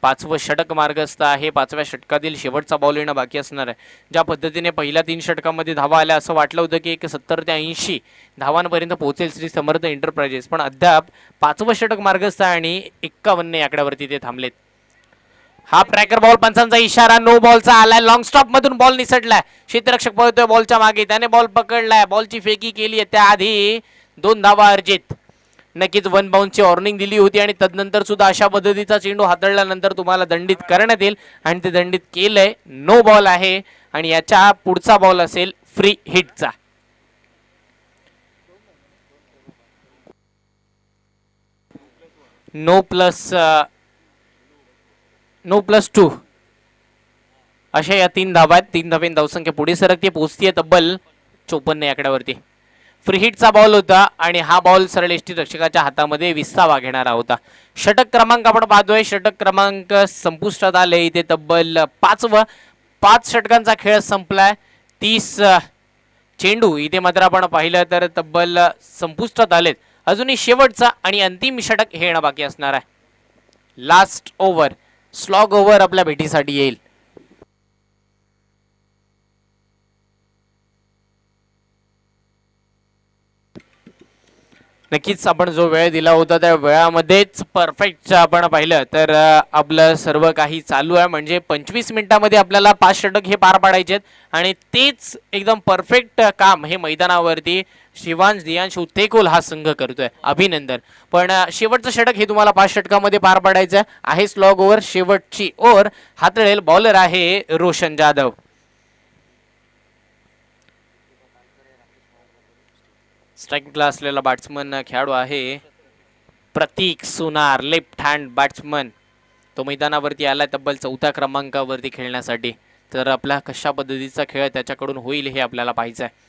S1: 5वं षटक मार्गस्थ आहे. 5व्या षटकातील शेवटचा बॉल येणं बाकी असणार आहे. ज्या पद्धतीने पहिल्या 3 षटकामध्ये धावा आल्या असं वाटलं होतं की एक 70 ते 80 धावांपर्यंत पोहोचेल श्री समर्थ एंटरप्राइजेस, पण अद्याप 5वं षटक मार्गस्थ आहे आणि 51 या आकड्यावरती ते थांबलेत. Half tracker ball. पंचांचा इशारा. नो बॉलचा आलाय. लॉंग स्टॉप मधून बॉल निसटलाय. क्षेत्ररक्षक पळतोय बॉलच्या मागे. त्याने बॉल पकडलाय. बॉलची फेकी केली आहे. त्याआधी 2 धावा अर्जित. नक्कीच 1 बाउन्सची वॉर्निंग दिली होती आणि तदनंतर सुद्धा अशा पद्धतीचा चेंडू हाताळल्यानंतर तुम्हाला दंडित करण्यात येईल आणि ते दंडित केलंय. नो बॉल आहे आणि याच्या पुढचा बॉल असेल फ्री हिटचा. नो प्लस 2 अशा या 3 धावा आहेत. 3 धावेन धावसंख्या पुढे सरकते, पोहोचतीये तब्बल 54 या आकड्यावरती. फ्री हिटचा बॉल होता आणि हा बॉल सरळ एष्टी रक्षकाच्या हातामध्ये विसावा घेणारा होता. षटक क्रमांक आपण पाहतोय. षटक क्रमांक संपुष्टात आले. इथे तब्बल 5 षटकांचा खेळ संपलाय. 30 चेंडू इथे मात्र आपण पाहिलं तर तब्बल संपुष्टात आलेत. अजूनही शेवटचा आणि अंतिम षटक हे येणं बाकी असणार आहे. लास्ट ओव्हर, स्लॉग ओव्हर आपल्या भेटीसाठी येईल. नक्कीच आपण जो वेळ दिला होता त्या वेळामध्येच परफेक्ट आपण पाहिलं तर आपलं सर्व काही चालू आहे. म्हणजे 25 मिनिटामध्ये आपल्याला 5 षटक हे पार पाडायचे आहेत आणि तेच एकदम परफेक्ट काम हे मैदानावरती शिवांश दियांश उत्तेकोल हा संघ करतोय. अभिनंदन. पण शेवटचं षटक हे तुम्हाला 5 षटकामध्ये पार पाडायचं आहे. स्लॉग ओव्हर शेवटची ओव्हर हाताळेल बॉलर आहे रोशन जाधव. स्ट्राईकला असलेला बॅट्समन खेळाडू आहे प्रतीक सुनार, लेफ्ट हँड बॅट्समन. तो मैदानावरती आला तब्बल 4थ्या क्रमांकावरती खेळण्यासाठी. तर आपला कशा पद्धतीचा खेळ त्याच्याकडून होईल हे आपल्याला पाहायचं आहे.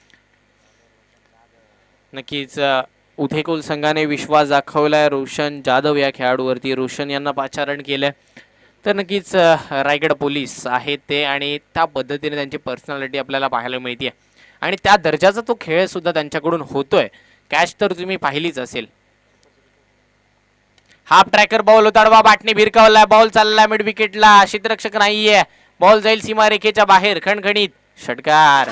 S1: नक्कीच उथेकुल संघाने विश्वास दाखवलाय रोशन जाधव या खेळाडूवरती. रोशन यांना 5 रन केले. तर नक्कीच रायगड पोलीस आहेत ते आणि त्या पद्धतीने त्यांची पर्सनॅलिटी आपल्याला पाहायला मिळते आणि त्या दर्जाचा तो खेळ सुद्धा त्यांच्याकडून होतोय. कॅच तर तुम्ही पाहिलीच असेल. हाफ ट्रॅकर बॉल उताडवा, बाटने भिरकावलाय, बॉल चाललाय मिड विकेटला, क्षेत्ररक्षक नाहीये, बॉल जाईल सीमारेखेच्या बाहेर, खणखणीत षटकार.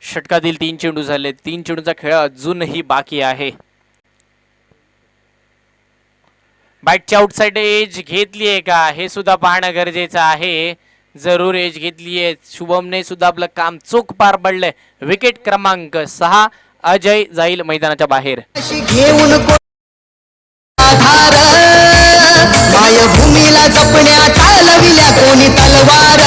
S1: षटकातील 3 चेंडू झाले. 3 चेंडूचा खेळ अजूनही बाकी आहे. बॅटची आउटसाइड एज घेतलीये का हे सुद्धा पाहणं गरजेचं आहे. जरूर एज घेतलीये. शुभमने सुद्धा आपलं काम चोख पार पडलंय. विकेट क्रमांक 6 अजय जाईल मैदानाच्या बाहेर.
S2: घेऊन आधार मायभूमीला जपण्या चालविल्या कोणी तलवार.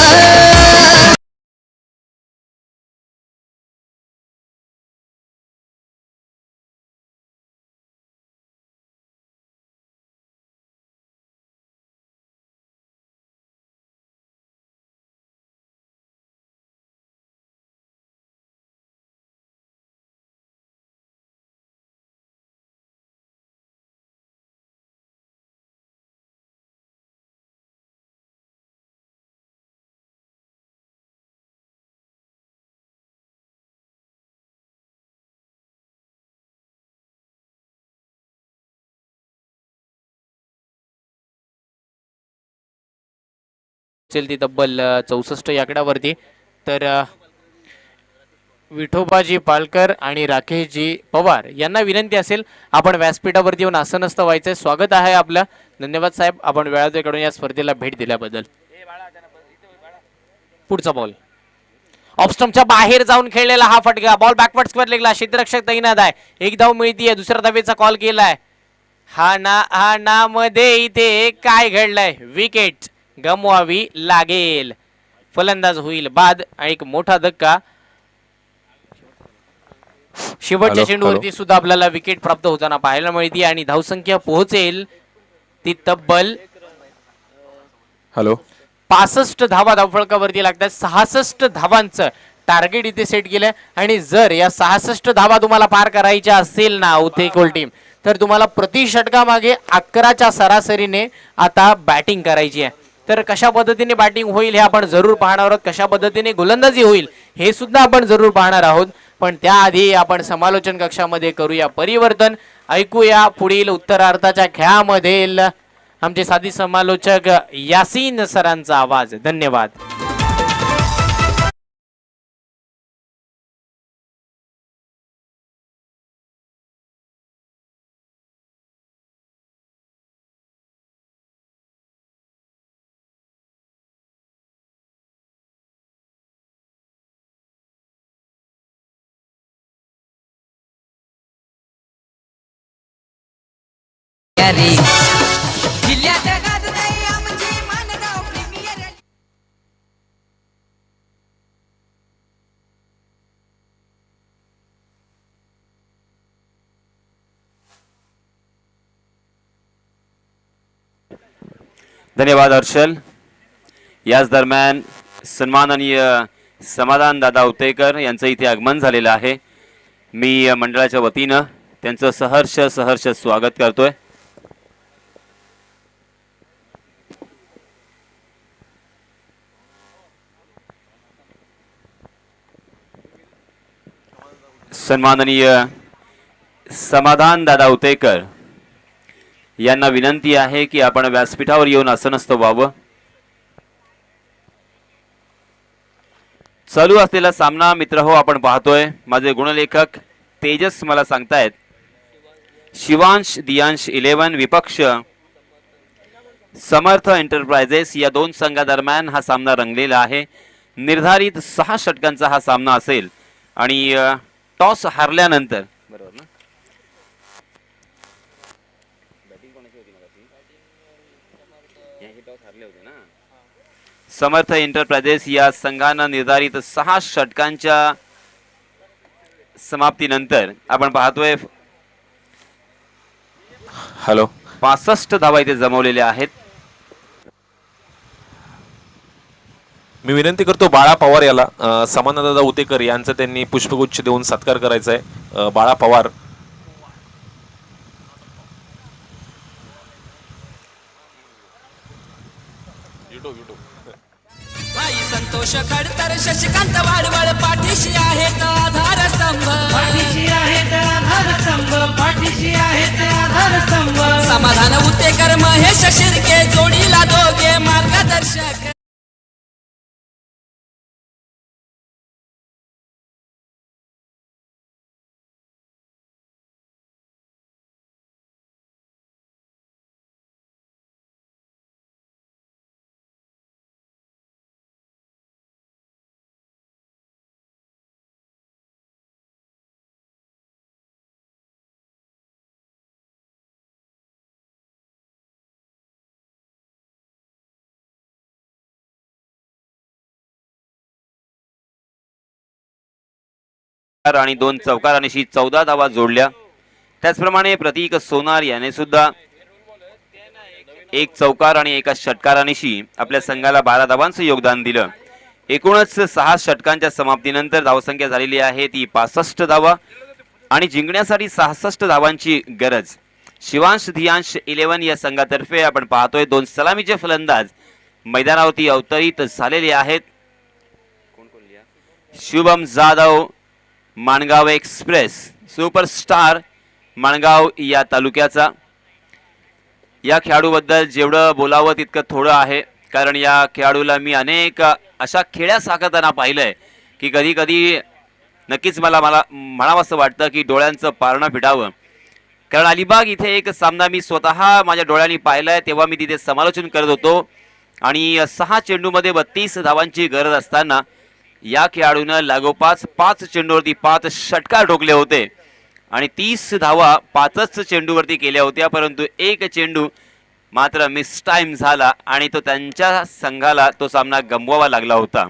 S1: ती तब्बल 64 या आकड्यावरती. तर विठोबाजी पालकर आणि राकेशजी पवार यांना विनंती असेल आपण व्यासपीठावरती येऊन आसनस्थ व्हायचंय. स्वागत आहे आपलं. धन्यवाद साहेब आपण वेळातून या स्पर्धेला भेट दिल्याबद्दल. पुढचा बॉल ऑफस्टम्पच्या बाहेर जाऊन खेळलेला हा फटका. बॉल बॅकवर्ड स्क्वेअर लेगला. क्षेत्ररक्षक तैनात आहे. एक धाव मिळतीये. दुसऱ्या धावेचा कॉल केलाय. हा ना मध्ये इथे काय घडलंय. विकेट गमवावी लागेल. फलंदाज होईल बाद. आणि एक मोठा धक्का. शेवटच्या चेंडूवरती सुद्धा आपल्याला विकेट प्राप्त होताना पाहायला मिळते आणि धावसंख्या पोहोचेल ती तब्बल 65 धावा धावफलकावरती लागतात. 66 धावांचं टार्गेट इथे सेट केलंय आणि जर या 66 धावा तुम्हाला पार करायच्या असतील ना उतेकोल टीम तर तुम्हाला प्रति षटकामागे 11च्या सरासरीने आता बॅटिंग करायची आहे. तर कशा पद्धतीने बॅटिंग होईल हे आपण जरूर पाहणार आहोत. कशा पद्धतीने गोलंदाजी होईल हे सुद्धा आपण जरूर पाहणार आहोत. पण त्याआधी आपण समालोचन कक्षामध्ये करूया परिवर्तन. ऐकूया पुढील उत्तरार्धाच्या खेळामधील आमचे साथी समालोचक यासीन सरांचा आवाज. धन्यवाद.
S4: जिल्ह्यात गाजते आमची माणगाव प्रीमियर.
S5: धन्यवाद हर्षल. याच दरम्यान सन्माननीय समाधान दादा उतेकर यांचं इथे आगमन झालेलं आहे. मी मंडळाच्या वतीनं त्यांचं सहर्ष स्वागत करतोय. सन्माननीय समाधान दादा उतेकर यांना विनंती आहे की आपण व्यासपीठावर येऊन आसनस्थ व्हावं. चालू असलेला सामना मित्र हो आपण पाहतोय. माझे गुणलेखक तेजस मला सांगतायत शिवांश दियांश 11 विपक्ष समर्थ एंटरप्राइजेस या दोन संघादरम्यान हा सामना रंगलेला आहे. निर्धारित 6 षटकांचा हा सामना असेल आणि टॉस हारल्यानंतर बरोबर ना समर्थ एंटरप्राइजेस या संघानं निर्धारित 6 षटकांच्या समाप्तीनंतर आपण पाहतोय 65 धावा इथे जमवलेल्या आहेत.
S6: मी विनंती करतो बाळा पवार याला समाधानदादा उतेकर यांचा त्यांनी पुष्पगुच्छ देऊन सत्कार करायचा आहे. बाळा पवार
S4: भाई संतोष खडतर शशिकांत वाडवळ पाठीशी आहेत आधारस्तंभ. समाधान उतेकर महेश शिर्के जोडीला दोघे मार्गदर्शक.
S5: आणि 2 चौकारांशी 14 धावा जोडल्या. त्याचप्रमाणे प्रतीक सोनार याने सुद्धा 1 चौकार आणि 1 षटकारांशी आपल्या संघाला 12 धावांचं योगदान दिलं. एकूणच 6 षटकांच्या समाप्तीनंतर धावसंख्या झालेली आहे ती 65 धावा आणि जिंकण्यासाठी 66 धावांची गरज. शिवांश धियांश 11 या संघातर्फे आपण पाहतोय 2 सलामीचे फलंदाज मैदानावरती अवतरित झालेले आहेत. शुभम जाधव माणगाव एक्सप्रेस सुपरस्टार माणगाव या तालुक्याचा. या खेळाडूबद्दल जेवढं बोलावं तितकं थोडं आहे. कारण या खेळाडूला मी अनेक अशा खेळ्या साकारताना पाहिलंय की कधी कधी नक्कीच मला म्हणावंसं वाटतं की डोळ्यांचं पारणं फिटावं. कारण अलिबाग इथे एक सामना मी स्वतः माझ्या डोळ्यांनी पाहिलाय, तेव्हा मी तिथे समालोचन करत होतो आणि 6 चेंडूमध्ये 32 धावांची गरज असताना या खेळाडूनं लागोपाठ 5 चेंडूवरती 5 षटकार ठोकले होते आणि 30 धावा 5च चेंडूवरती केल्या होत्या, परंतु एक चेंडू मात्र मिस टाइम झाला आणि तो त्यांच्या संघाला तो सामना गमवावा लागला होता.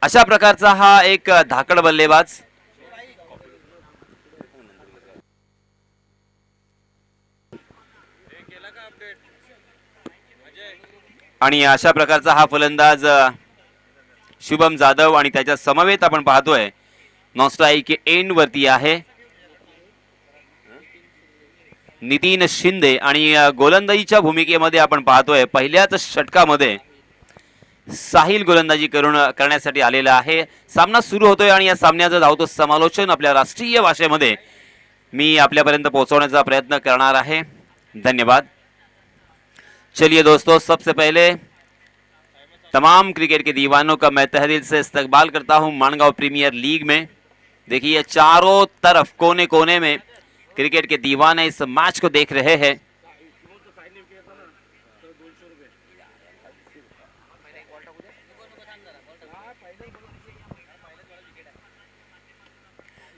S5: अशा प्रकारचा हा एक धाकड बल्लेबाज आणि अशा प्रकारचा हा फलंदाज शुभम जाधव आणि त्याच्या समवेत आपण पाहतोय नॉनस्ट्राईक एंड वरती आहे नितीन शिंदे आणि गोलंदाजीच्या भूमिकेमध्ये आपण पाहतोय पहिल्याच षटकामध्ये साहिल गोलंदाजी करण्यासाठी आलेला आहे. सामना सुरू होतोय आणि या सामन्याचं धावतो समालोचन आपल्या राष्ट्रीय भाषेमध्ये मी आपल्यापर्यंत पोहोचवण्याचा प्रयत्न करणार आहे. धन्यवाद. चलिए दोस्तों, सबसे पहले तमाम क्रिकेट के दीवानों का मैं तहे दिल से इस्तकबाल करता हूं मानगांव प्रीमियर लीग में. देखिए चारों तरफ कोने कोने में क्रिकेट के दीवाने इस मैच को देख रहे हैं.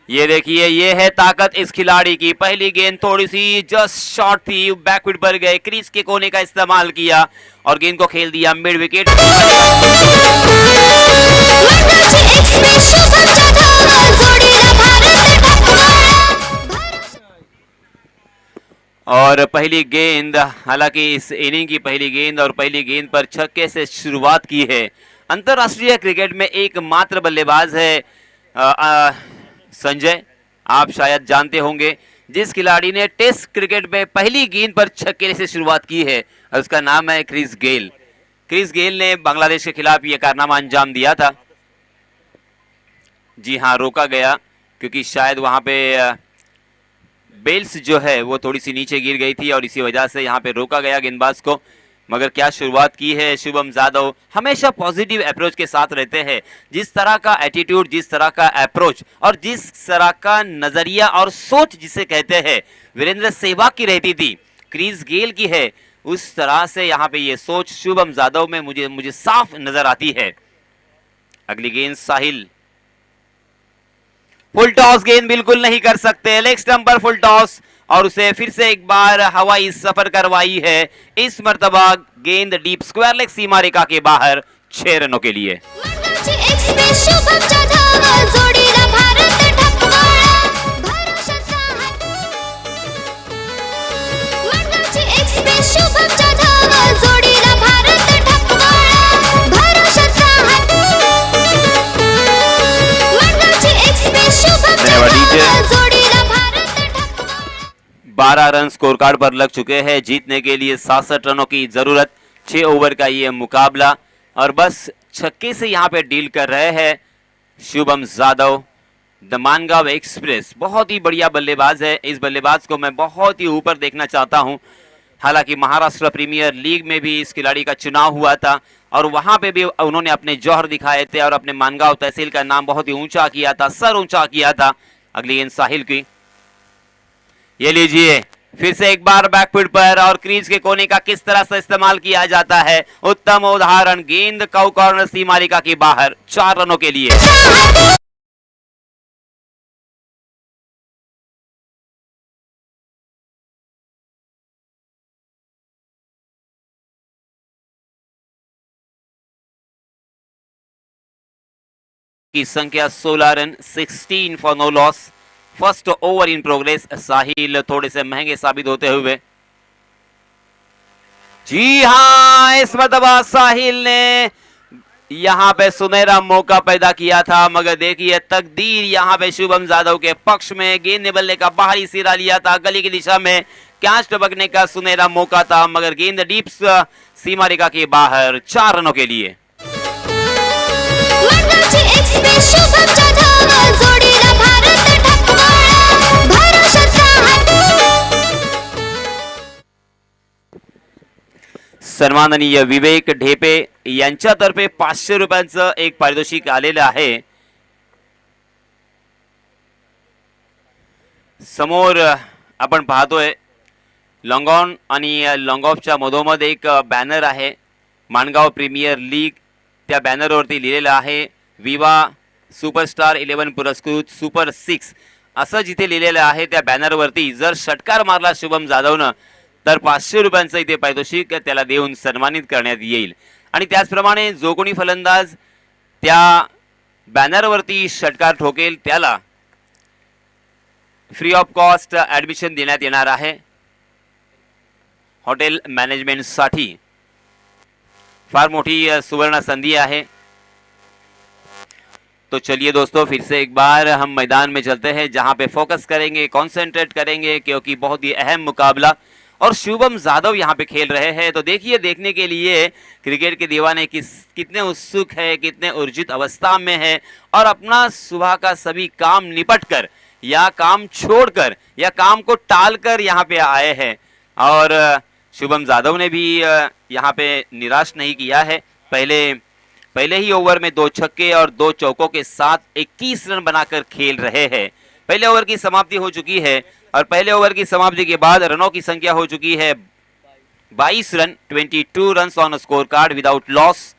S5: ये देखिए, ये है ताकत इस खिलाड़ी की. पहली गेंद थोड़ी सी जस्ट शॉर्ट थी, बैकविड पर गए, क्रीज के कोने का इस्तेमाल किया और गेंद को खेल दिया मिड विकेट. और पहली गेंद, हालांकि इस इनिंग की पहली गेंद और पहली गेंद पर छक्के से शुरुआत की है. अंतरराष्ट्रीय क्रिकेट में एकमात्र बल्लेबाज है संजय, आप शायद जानते होंगे, जिस खिलाड़ी ने टेस्ट क्रिकेट में पहली गेंद पर छक्के से शुरुआत की है और उसका नाम है क्रिस गेल. क्रिस गेल ने बांग्लादेश के खिलाफ यह कारनामा अंजाम दिया था. जी हाँ, रोका गया क्योंकि शायद वहां पे बेल्स जो है वो थोड़ी सी नीचे गिर गई थी और इसी वजह से यहाँ पे रोका गया गेंदबाज को. मगर क्या शुरुआत की है शुभम जाधव. हमेशा पॉजिटिव अप्रोच के साथ रहते हैं. जिस तरह का एटीट्यूड, जिस तरह का अप्रोच और जिस तरह का नजरिया और सोच जिसे कहते हैं वीरेंद्र सहवाग की रहती थी, क्रिस गेल की है, उस तरह से यहाँ पे ये सोच शुभम जाधव में मुझे साफ नजर आती है. अगली गेंद साहिल, फुल टॉस गेंद बिल्कुल नहीं कर सकते, लेग स्टंप पर फुल टॉस और उसे फिर से एक बार हवाई सफर करवाई है. इस मर्तबा गेंद डीप स्क्वायर लेग सीमा रेखा के बाहर 6 रनों के लिए. धन्यवाद. 12 रन स्कोर कार्ड पर लग चुके हैं. जीतने के लिए 67 रनों की जरूरत. 6 ओवर का ये मुकाबला और बस छक्के से यहाँ पे डील कर रहे हैं शुभम जाधव. द मानगांव एक्सप्रेस बहुत ही बढ़िया बल्लेबाज है. इस बल्लेबाज को मैं बहुत ही ऊपर देखना चाहता हूँ. हालांकि महाराष्ट्र प्रीमियर लीग में भी इस खिलाड़ी का चुनाव हुआ था और वहां पे भी उन्होंने अपने जौहर दिखाए थे और अपने मानगांव तहसील का नाम बहुत ही ऊंचा किया था, सर ऊंचा किया था. अगली गेंद साहिल की, ये लीजिए फिर से एक बार बैकफुट पर और क्रीज के कोने का किस तरह से इस्तेमाल किया जाता है. उत्तम उदाहरण, गेंद काउ कॉर्नर सीमा रेखा के बाहर 4 रनों के लिए. की संख्या 16 run, 16 for no loss. First over in progress. Sahil थोड़े से महंगे साबित होते हुए. जी हां, इस मरतबा साहिल ने यहां पे सुनहरा मौका पैदा किया था, मगर देखिए तकदीर यहां पे शुभम जाधव के पक्ष में. गेंद ने बल्ले का बाहरी सिरा लिया था, गली की दिशा में कैच टपकने का सुनहरा मौका था, मगर गेंद डीप सीमा रेखा के बाहर 4 रनों के लिए. सन्माननीय विवेक ढेपे यांच्यातर्फे 500 रुपयांचं एक पारितोषिक आलेलं आहे. समोर आपण पाहतोय लॉंग ऑन आणि लॉंग ऑफच्या मधोमध एक बॅनर आहे, माणगाव प्रीमियर लीग. त्या बॅनरवरती लिहिलेलं आहे विवा सुपरस्टार 11 पुरस्कृत सुपर 6 असं जिथे लिहिलेलं आहे त्या बॅनरवरती जर षटकार मारला शुभम जाधवनं तर 500 रुपयांचं इथे पारितोषिक त्याला देऊन सन्मानित करण्यात येईल. आणि त्याचप्रमाणे जो कोणी फलंदाज त्या बॅनरवरती षटकार ठोकेल त्याला फ्री ऑफ कॉस्ट ॲडमिशन देण्यात येणार आहे हॉटेल मॅनेजमेंटसाठी. फार मोठी सुवर्ण संधि है. तो चलिए दोस्तों फिर से एक बार हम मैदान में चलते हैं जहां पे फोकस करेंगे, कंसंट्रेट करेंगे क्योंकि बहुत ही अहम मुकाबला और शुभम जाधव यहां पे खेल रहे हैं. तो देखिए देखने के लिए क्रिकेट के दीवाने कितने उत्सुक है, कितने ऊर्जित अवस्था में है और अपना सुबह का सभी काम निपट कर या काम छोड़कर या काम को टालकर यहाँ पे आए हैं. और शुभम जाधव ने भी यहाँ पे निराश नहीं किया है. पहले ही ओवर में 2 छक्के और 2 चौकों के साथ 21 रन बनाकर खेल रहे हैं. पहले ओवर की समाप्ति हो चुकी है और पहले ओवर की समाप्ति के बाद रनों की संख्या हो चुकी है 22 run, 22 run on score card without loss.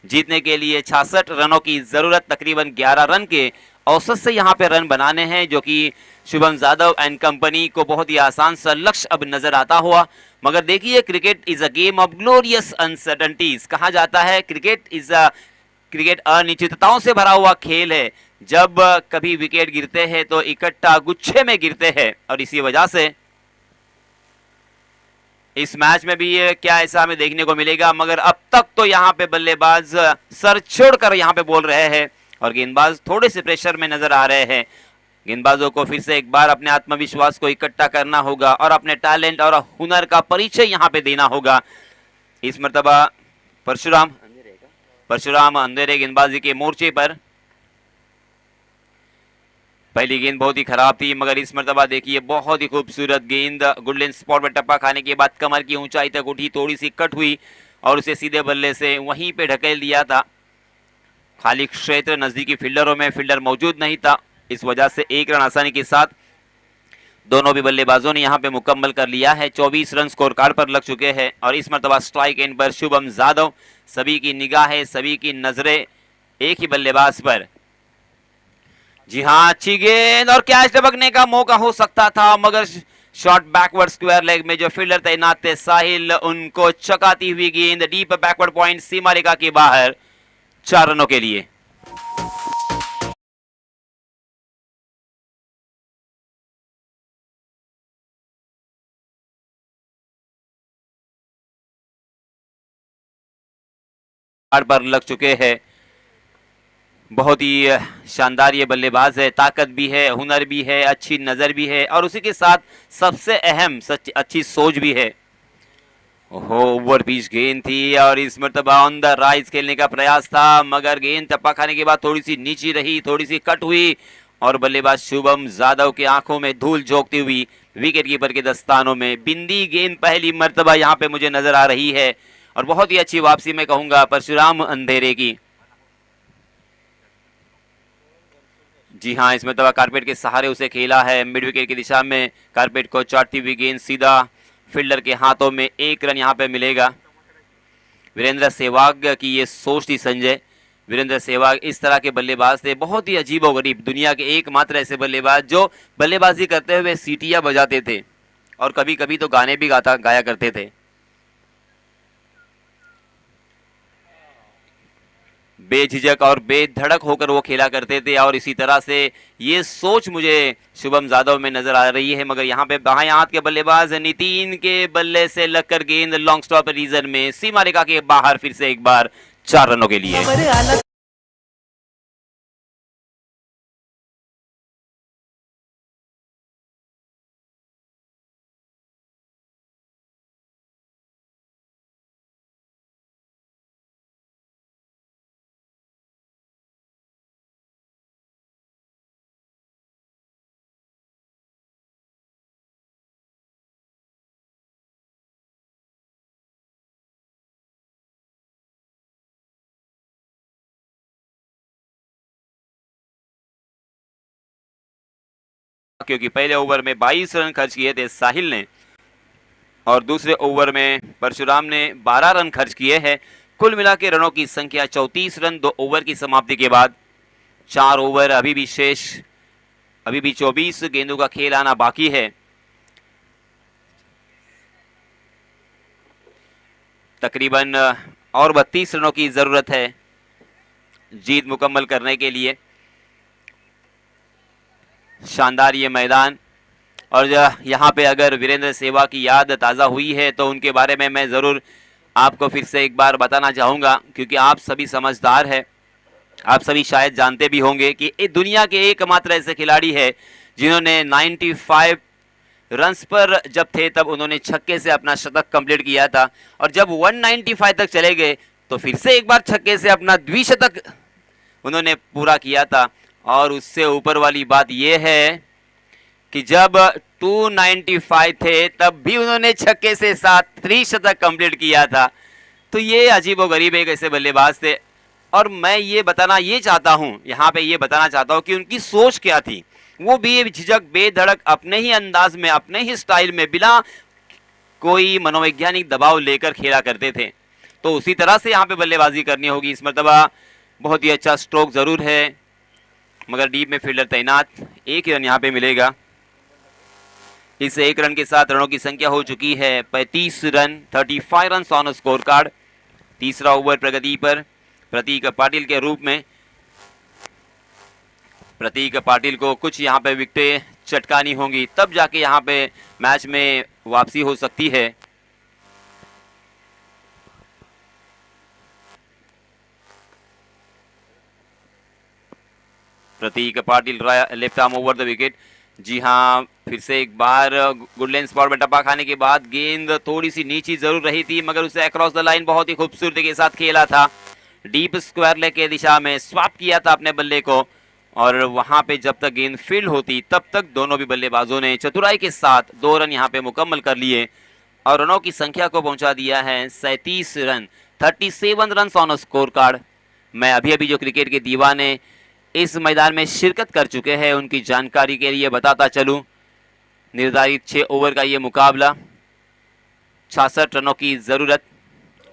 S5: जीतने के लिए 66 रनों की जरूरत, तकरीबन 11 रन के औसत से यहाँ पे रन बनाने हैं जो कि शुभम जाधव एंड कंपनी को बहुत ही आसान सा लक्ष्य अब नजर आता हुआ. मगर देखिए cricket is a game of glorious uncertainties. कहा जाता है क्रिकेट अनिश्चितताओं से भरा हुआ खेल है. जब कभी विकेट गिरते हैं तो इकट्ठा गुच्छे में गिरते हैं और इसी वजह से इस मैच में भी ये क्या ऐसा हमें देखने को मिलेगा. मगर अब तक तो यहाँ पे बल्लेबाज सर छोड़कर यहाँ पे बोल रहे हैं और गेंदबाज थोड़े से प्रेशर में नजर आ रहे हैं. गेंदबाजों को फिर से एक बार अपने आत्मविश्वास को इकट्ठा करना होगा और अपने टैलेंट और हुनर का परिचय यहाँ पे देना होगा. इस मर्तबा परशुराम अंधेरे गेंदबाजी के मोर्चे पर. पहली गेंद बहुत ही खराब थी मगर इस मर्तबा देखिए बहुत ही खूबसूरत गेंद गुडलैंड स्पॉट पर टप्पा खाने के बाद कमर की ऊंचाई तक उठी, थोड़ी सी कट हुई और उसे सीधे बल्ले से वहीं पे ढकेल दिया था. खाली क्षेत्र नजदीकी फील्डरों में फील्डर मौजूद नहीं था, इस वजह से 1 रन आसानी के साथ दोनों भी बल्लेबाजों ने यहां पे मुकम्मल कर लिया है. 24 रन स्कोर कार्ड पर लग चुके हैं और इस मर्तबा स्ट्राइक एंड पर शुभम जाधव. सभी की निगाहें, सभी की नजरें एक ही बल्लेबाज पर. जी हां, अच्छी गेंद और कैच टपकने का मौका हो सकता था मगर शॉट बैकवर्ड स्क्वायर लेग में जो फील्डर तैनात थे साहिल, उनको चकाती हुई गेंद डीप बैकवर्ड पॉइंट सीमा रेखा के बाहर 4 रनों के लिए. पर लग चुके हैं. बहुत ही शानदार ये बल्लेबाज है, ताकत भी है, हुनर भी है, अच्छी नजर भी है और उसी के साथ सबसे अहम अच्छी सोच भी है. ओवर पिच गेंद थी और इस मर्तबा ऑन द राइज खेलने का प्रयास था मगर गेंद टप्पा खाने के बाद थोड़ी सी नीची रही, थोड़ी सी कट हुई और बल्लेबाज शुभम जाधव के आंखों में धूल झोंकती हुई विकेट कीपर के दस्तानों में बिंदी गेंद पहली मर्तबा यहाँ पे मुझे नजर आ रही है और बहुत ही अच्छी वापसी मैं कहूंगा परशुराम अंधेरे की. जी हाँ, इसमें तवा कारपेट के सहारे उसे खेला है मिड विकेट की दिशा में. कारपेट को चाटती हुई गेंद सीधा फील्डर के हाथों में. 1 रन यहाँ पे मिलेगा. वीरेंद्र सहवाग की ये सोच थी संजय. वीरेंद्र सहवाग इस तरह के बल्लेबाज थे, बहुत ही अजीबोगरीब, दुनिया के एकमात्र ऐसे बल्लेबाज जो बल्लेबाजी करते हुए सीटियां बजाते थे और कभी कभी तो गाने भी गाया करते थे. बेझिझक और बेधड़क होकर वो खेला करते थे और इसी तरह से ये सोच मुझे शुभम जाधव में नजर आ रही है. मगर यहाँ पे बाएं हाथ के बल्लेबाज नितिन के बल्ले से लगकर गेंद लॉन्ग स्टॉप रीजन में सीमा रेखा के बाहर फिर से एक बार 4 रनों के लिए. क्योंकि पहले ओवर में 22 रन खर्च किए थे साहिल ने और दूसरे ओवर में परशुराम ने 12 रन खर्च किए हैं। कुल मिला के रनों की संख्या 34 रन 2 ओवर की समाप्ति के बाद। 4 ओवर अभी भी शेष, अभी भी 24 गेंदों का खेल आना बाकी है। तकरीबन और 32 रनों की जरूरत है जीत मुकम्मल करने के लिए। शानदार ये मैदान, और यहाँ पे अगर वीरेंद्र सहवाग की याद ताज़ा हुई है तो उनके बारे में मैं ज़रूर आपको फिर से एक बार बताना चाहूँगा, क्योंकि आप सभी समझदार हैं। आप सभी शायद जानते भी होंगे कि ये दुनिया के एकमात्र ऐसे खिलाड़ी है जिन्होंने 95 रन्स पर जब थे तब उन्होंने छक्के से अपना शतक कंप्लीट किया था, और जब 195 तक चले गए तो फिर से एक बार छक्के से अपना द्विशतक उन्होंने पूरा किया था। और उससे ऊपर वाली बात यह है कि जब 295 थे तब भी उन्होंने छक्के से साथ त्रिशतक कंप्लीट किया था। तो ये अजीबोगरीब एक ऐसे बल्लेबाज थे, और मैं ये बताना ये चाहता हूँ, यहाँ पे ये बताना चाहता हूँ कि उनकी सोच क्या थी। वो भी झिझक बेधड़क अपने ही अंदाज में, अपने ही स्टाइल में, बिना कोई मनोवैज्ञानिक दबाव लेकर खेला करते थे। तो उसी तरह से यहाँ पे बल्लेबाजी करनी होगी इस मरतबा। बहुत ही अच्छा स्ट्रोक जरूर है, मगर डीप में फील्डर तैनात, 1 रन यहाँ पे मिलेगा। इस 1 रन के साथ रनों की संख्या हो चुकी है 35 run, 35 run on score card. तीसरा ओवर प्रगति पर प्रतीक पाटिल के रूप में। प्रतीक पाटिल को कुछ यहाँ पे विकेटें चटकानी होंगी, तब जाके यहाँ पे मैच में वापसी हो सकती है। Prateek Patil left arm over the wicket. जी हाँ, फिर से एक बार गुड लेंथ स्पॉट में टप्पा खाने के बाद गेंद थोड़ी सी नीची जरूर रही थी, मगर उसे अक्रॉस द लाइन बहुत ही खूबसूरती के साथ खेला था। डीप स्क्वायर लेग के दिशा में स्वैप किया था अपने बल्ले को, और वहां पे जब तक गेंद फील्ड होती तब तक दोनों भी बल्लेबाजों ने चतुराई के साथ 2 रन यहाँ पे मुकम्मल कर लिए और रनों की संख्या को पहुंचा दिया है 37 run, 37 run on score card. मैं अभी अभी जो क्रिकेट के दीवाने इस मैदान में शिरकत कर चुके हैं उनकी जानकारी के लिए बताता चलूं, निर्धारित 6 ओवर का ये मुकाबला, 66 रनों की जरूरत,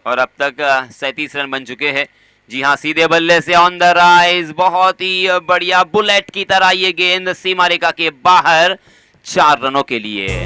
S5: और अब तक 37 रन बन चुके हैं। जी हाँ, सीधे बल्ले से ऑन द राइज, बहुत ही बढ़िया बुलेट की तरह ये गेंद सीमा रेखा के बाहर, 4 रनों के लिए।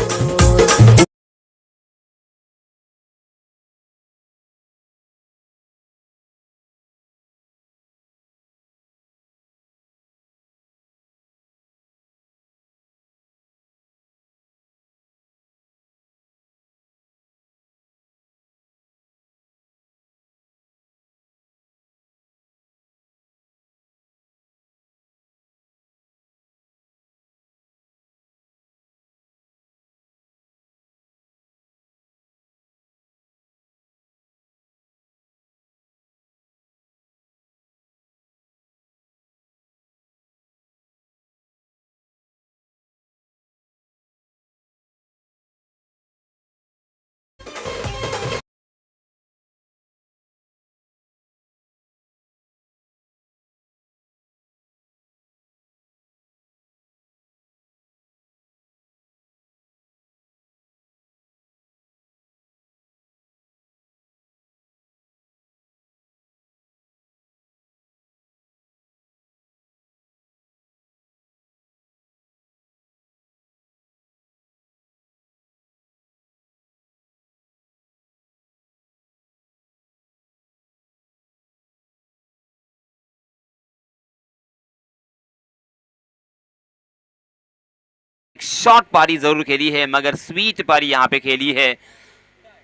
S5: शॉर्ट पारी जरूर खेली है, मगर स्वीट पारी यहाँ पे खेली है।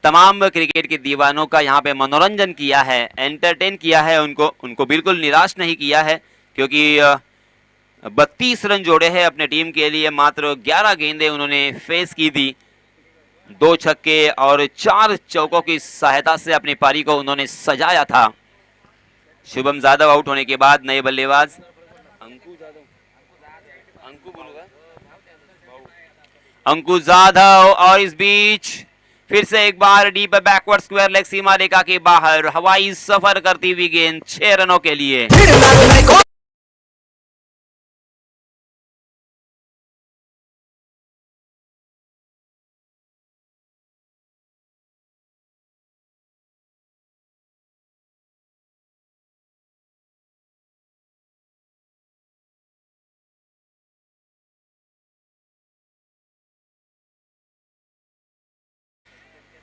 S5: तमाम क्रिकेट के दीवानों का यहाँ पे मनोरंजन किया है, एंटरटेन किया है, उनको बिल्कुल निराश नहीं किया है, क्योंकि 32 रन जोड़े हैं अपने टीम के लिए। मात्र 11 गेंदें उन्होंने फेस की थी, 2 छक्के और 4 चौकों की सहायता से अपनी पारी को उन्होंने सजाया था। शुभम यादव आउट होने के बाद नए बल्लेबाज अंकु यादव, और इस बीच फिर से एक बार डीप बैकवर्ड स्क्वायर लेग सीमा रेखा के बाहर, हवाई सफर करती हुई गेंद 6 रनों के लिए।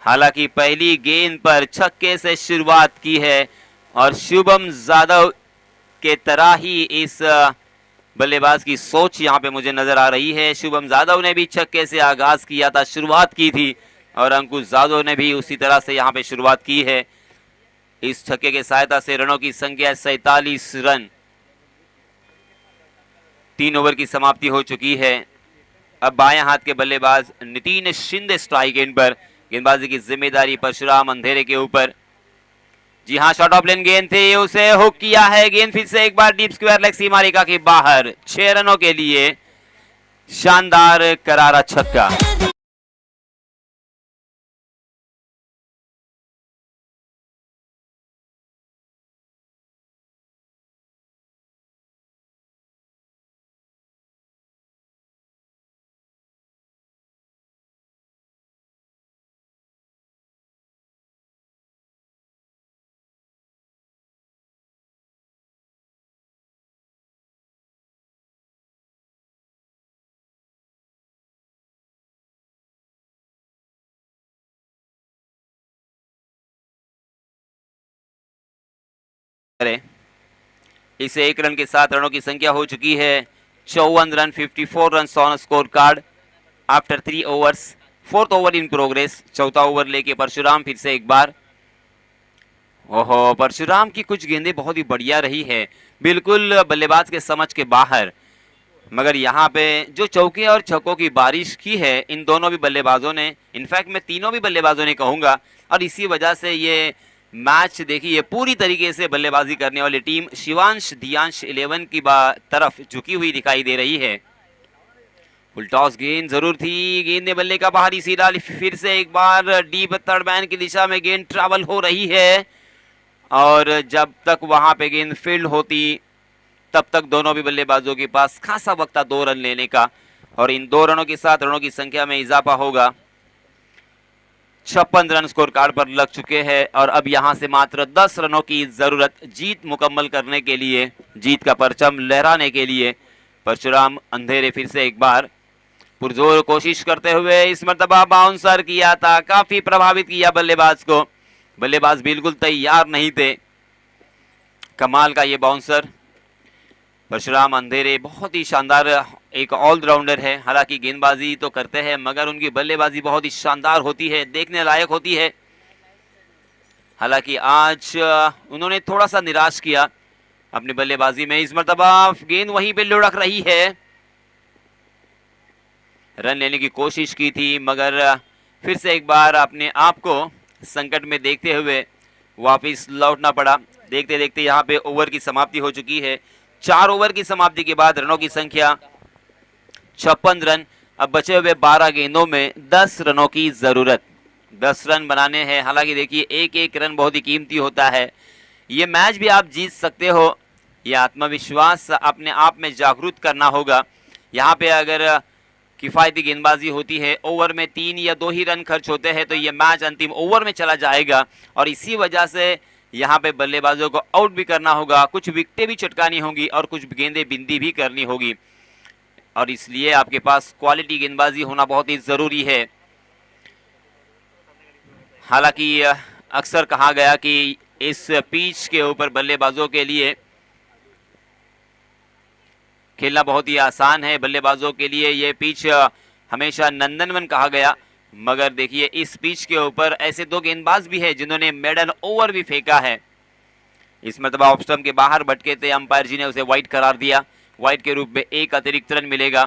S5: हालांकि पहली गेंद पर छक्के से शुरुआत की है और शुभम जादव के तरह ही इस बल्लेबाज की सोच यहां पे मुझे नजर आ रही है। शुभम जादव ने भी छक्के से आगाज किया था, शुरुआत की थी, और अंकुश जादव ने भी उसी तरह से यहां पे शुरुआत की है। इस छक्के के सहायता से रनों की संख्या 47 रन। 3 ओवर की समाप्ति हो चुकी है। अब बाएं हाथ के बल्लेबाज नितिन शिंदे स्ट्राइक एंड पर। गेंदबाजी की जिम्मेदारी परशुराम अंधेरे के ऊपर। जी हां, शॉट ऑफ लेन गेंद थी, उसे हुक किया है। गेंद फिर से एक बार डीप स्क्वायर लेग सीमा रेखा के बाहर। 6 रनों के लिए शानदार करारा छक्का। इस 1 रन के साथ रनों की संख्या हो चुकी है 54 run. 54 run on score card after 3 overs. 4th over in progress. चौथा ओवर लेके परशुराम फिर से एक बार। ओहो, परशुराम की कुछ गेंदें बहुत ही बढ़िया रही है, बिल्कुल बल्लेबाज के समझ के बाहर। मगर यहाँ पे जो चौके और छक्कों की बारिश की है इन दोनों भी बल्लेबाजों ने, इनफैक्ट मैं तीनों भी बल्लेबाजों ने कहूंगा, और इसी वजह से ये मैच देखिए पूरी तरीके से बल्लेबाजी करने वाली टीम शिवांश धियांश 11 की तरफ झुकी हुई दिखाई दे रही है। फुल टॉस गेंद जरूर थी, गेंद ने बल्ले का बाहरी सिरा। फिर से एक बार डीप थर्ड मैन की दिशा में गेंद ट्रैवल हो रही है, और जब तक वहां पे गेंद फील्ड होती तब तक दोनों भी बल्लेबाजों के पास खासा वक्त था 2 रन लेने का, और इन 2 रनों के साथ रनों की संख्या में इजाफा होगा। 56 रन स्कोर कार्ड पर लग चुके हैं, और अब यहां से मात्र 10 रनों की जरूरत जीत मुकम्मल करने के लिए, जीत का परचम लहराने के लिए। परशुराम अंधेरे फिर से एक बार पुरजोर कोशिश करते हुए इस मर्तबा बाउंसर किया था, काफी प्रभावित किया बल्लेबाज को। बल्लेबाज बिल्कुल तैयार नहीं थे। कमाल का ये बाउंसर। परशुराम अंधेरे बहुत ही शानदार एक ऑलराउंडर है। हालांकि गेंदबाजी तो करते हैं मगर उनकी बल्लेबाजी बहुत ही शानदार होती है, देखने लायक होती है। हालांकि आज उन्होंने थोड़ा सा निराश किया अपनी बल्लेबाजी में। इस मर्तबा गेंद वहीं पे लुढ़क रही है। रन लेने की कोशिश की थी मगर फिर से एक बार अपने आप को संकट में देखते हुए वापस लौटना पड़ा। देखते देखते यहाँ पे ओवर की समाप्ति हो चुकी है। 4 ओवर की समाप्ति के बाद रनों की संख्या 56 रन। अब बचे हुए 12 गेंदों में 10 रनों की जरूरत। 10 रन बनाने हैं। हालांकि देखिए एक एक रन बहुत ही कीमती होता है। ये मैच भी आप जीत सकते हो। ये आत्मविश्वास अपने आप में जागरूक करना होगा। यहाँ पे अगर किफायती गेंदबाजी होती है, ओवर में 3 या 2 ही रन खर्च होते हैं, तो ये मैच अंतिम ओवर में चला जाएगा। और इसी वजह से यहाँ पे बल्लेबाजों को आउट भी करना होगा, कुछ विकेटें भी चटकानी होंगी और कुछ गेंदें बिंदी भी करनी होगी। और इसलिए आपके पास क्वालिटी गेंदबाजी होना बहुत ही जरूरी है। हालांकि अक्सर कहा गया कि इस पिच के ऊपर बल्लेबाजों के लिए खेलना बहुत ही आसान है। बल्लेबाजों के लिए ये पिच हमेशा नंदनवन कहा गया, मगर देखिए इस पिच के ऊपर ऐसे 2 गेंदबाज भी हैं जिन्होंने मेडन ओवर भी फेंका है। इस मर्तबा ऑफ स्टंप के बाहर भटके थे, अंपायर जी ने उसे वाइड करार दिया। वाइड के रूप में 1 अतिरिक्त रन मिलेगा।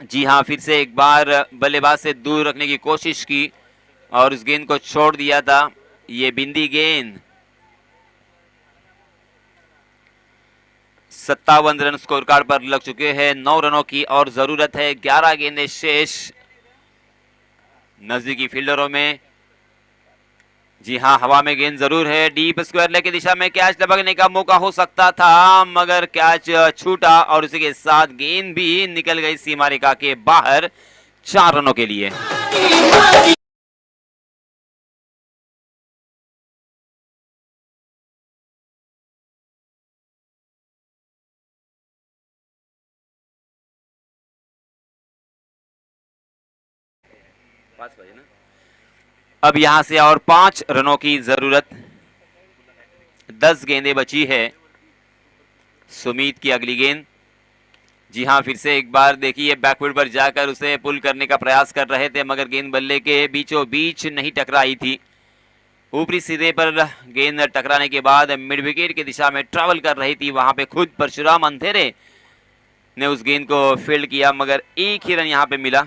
S5: जी हां, फिर से एक बार बल्लेबाज से दूर रखने की कोशिश की और उस गेंद को छोड़ दिया था। ये बिंदी गेंद। 57 रन स्कोर कार्ड पर लग चुके हैं। 9 रनों की और जरूरत है। 11 गेंदें शेष नजदीकी फील्डरों में। जी हां, हवा में गेंद जरूर है। डीप स्क्वायर लेग की दिशा में कैच लपकने का मौका हो सकता था मगर कैच छूटा और उसी के साथ गेंद भी निकल गई सीमा रेखा के बाहर 4 रनों के लिए। 5 बजे ना। अब यहां से और 5 रनों की जरूरत। 10 गेंदें बची है। सुमीत की अगली गेंद। जी हाँ, फिर से एक बार देखिए बैकवर्ड पर जाकर उसे पुल करने का प्रयास कर रहे थे, मगर गेंद बल्ले के बीचों बीच नहीं टकराई थी। ऊपरी सिरे पर गेंद टकराने के बाद मिड विकेट की दिशा में ट्रैवल कर रही थी। वहां पे खुद परशुराम अंधेरे ने उस गेंद को फील्ड किया, मगर एक ही रन यहाँ पे मिला।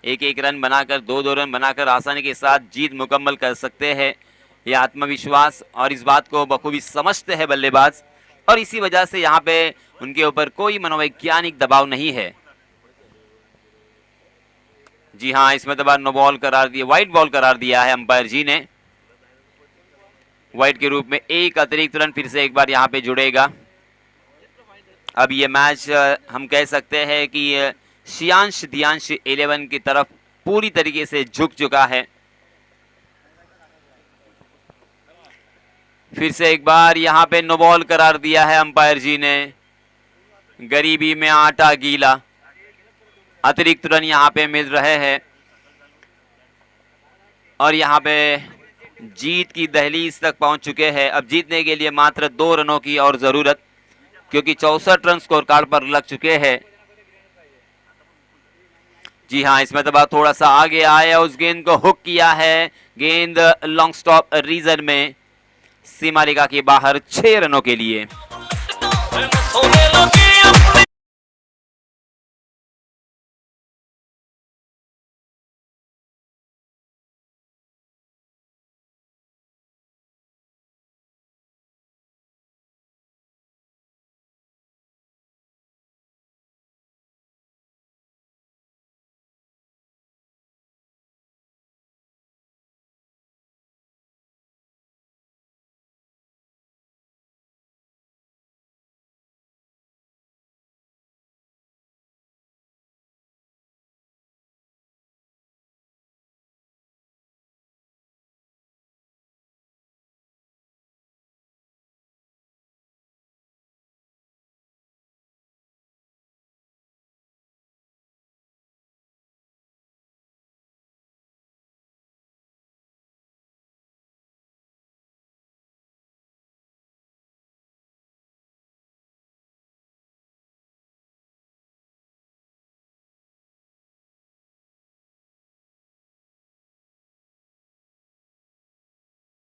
S5: एक रन बनाकर 2-2 रन बनाकर आसानी के साथ जीत मुकम्मल कर सकते हैं। यह आत्मविश्वास और इस बात को बखूबी समझते हैं बल्लेबाज, और इसी वजह से यहाँ पे उनके ऊपर कोई मनोवैज्ञानिक दबाव नहीं है। जी हाँ, इसमें तो नो बॉल करार दिया, वाइट बॉल करार दिया है अंपायर जी ने। वाइट के रूप में एक अतिरिक्त रन फिर से एक बार यहाँ पे जुड़ेगा। अब ये मैच हम कह सकते हैं कि शियांश दियांश 11 की तरफ पूरी तरीके से झुक चुका है। फिर से एक बार यहाँ पे नो बॉल करार दिया है अंपायर जी ने। गरीबी में आटा गीला, अतिरिक्त रन यहाँ पे मिल रहे हैं और यहाँ पे जीत की दहलीज तक पहुंच चुके हैं। अब जीतने के लिए मात्र 2 रनों की और जरूरत, क्योंकि 64 रन स्कोर कार्ड पर लग चुके हैं। जी हाँ, इसमें तो थोड़ा सा आगे आया, उस गेंद को हुक किया है। गेंद लॉन्ग स्टॉप रीजन में सीमा रेखा के बाहर 6 रनों के लिए।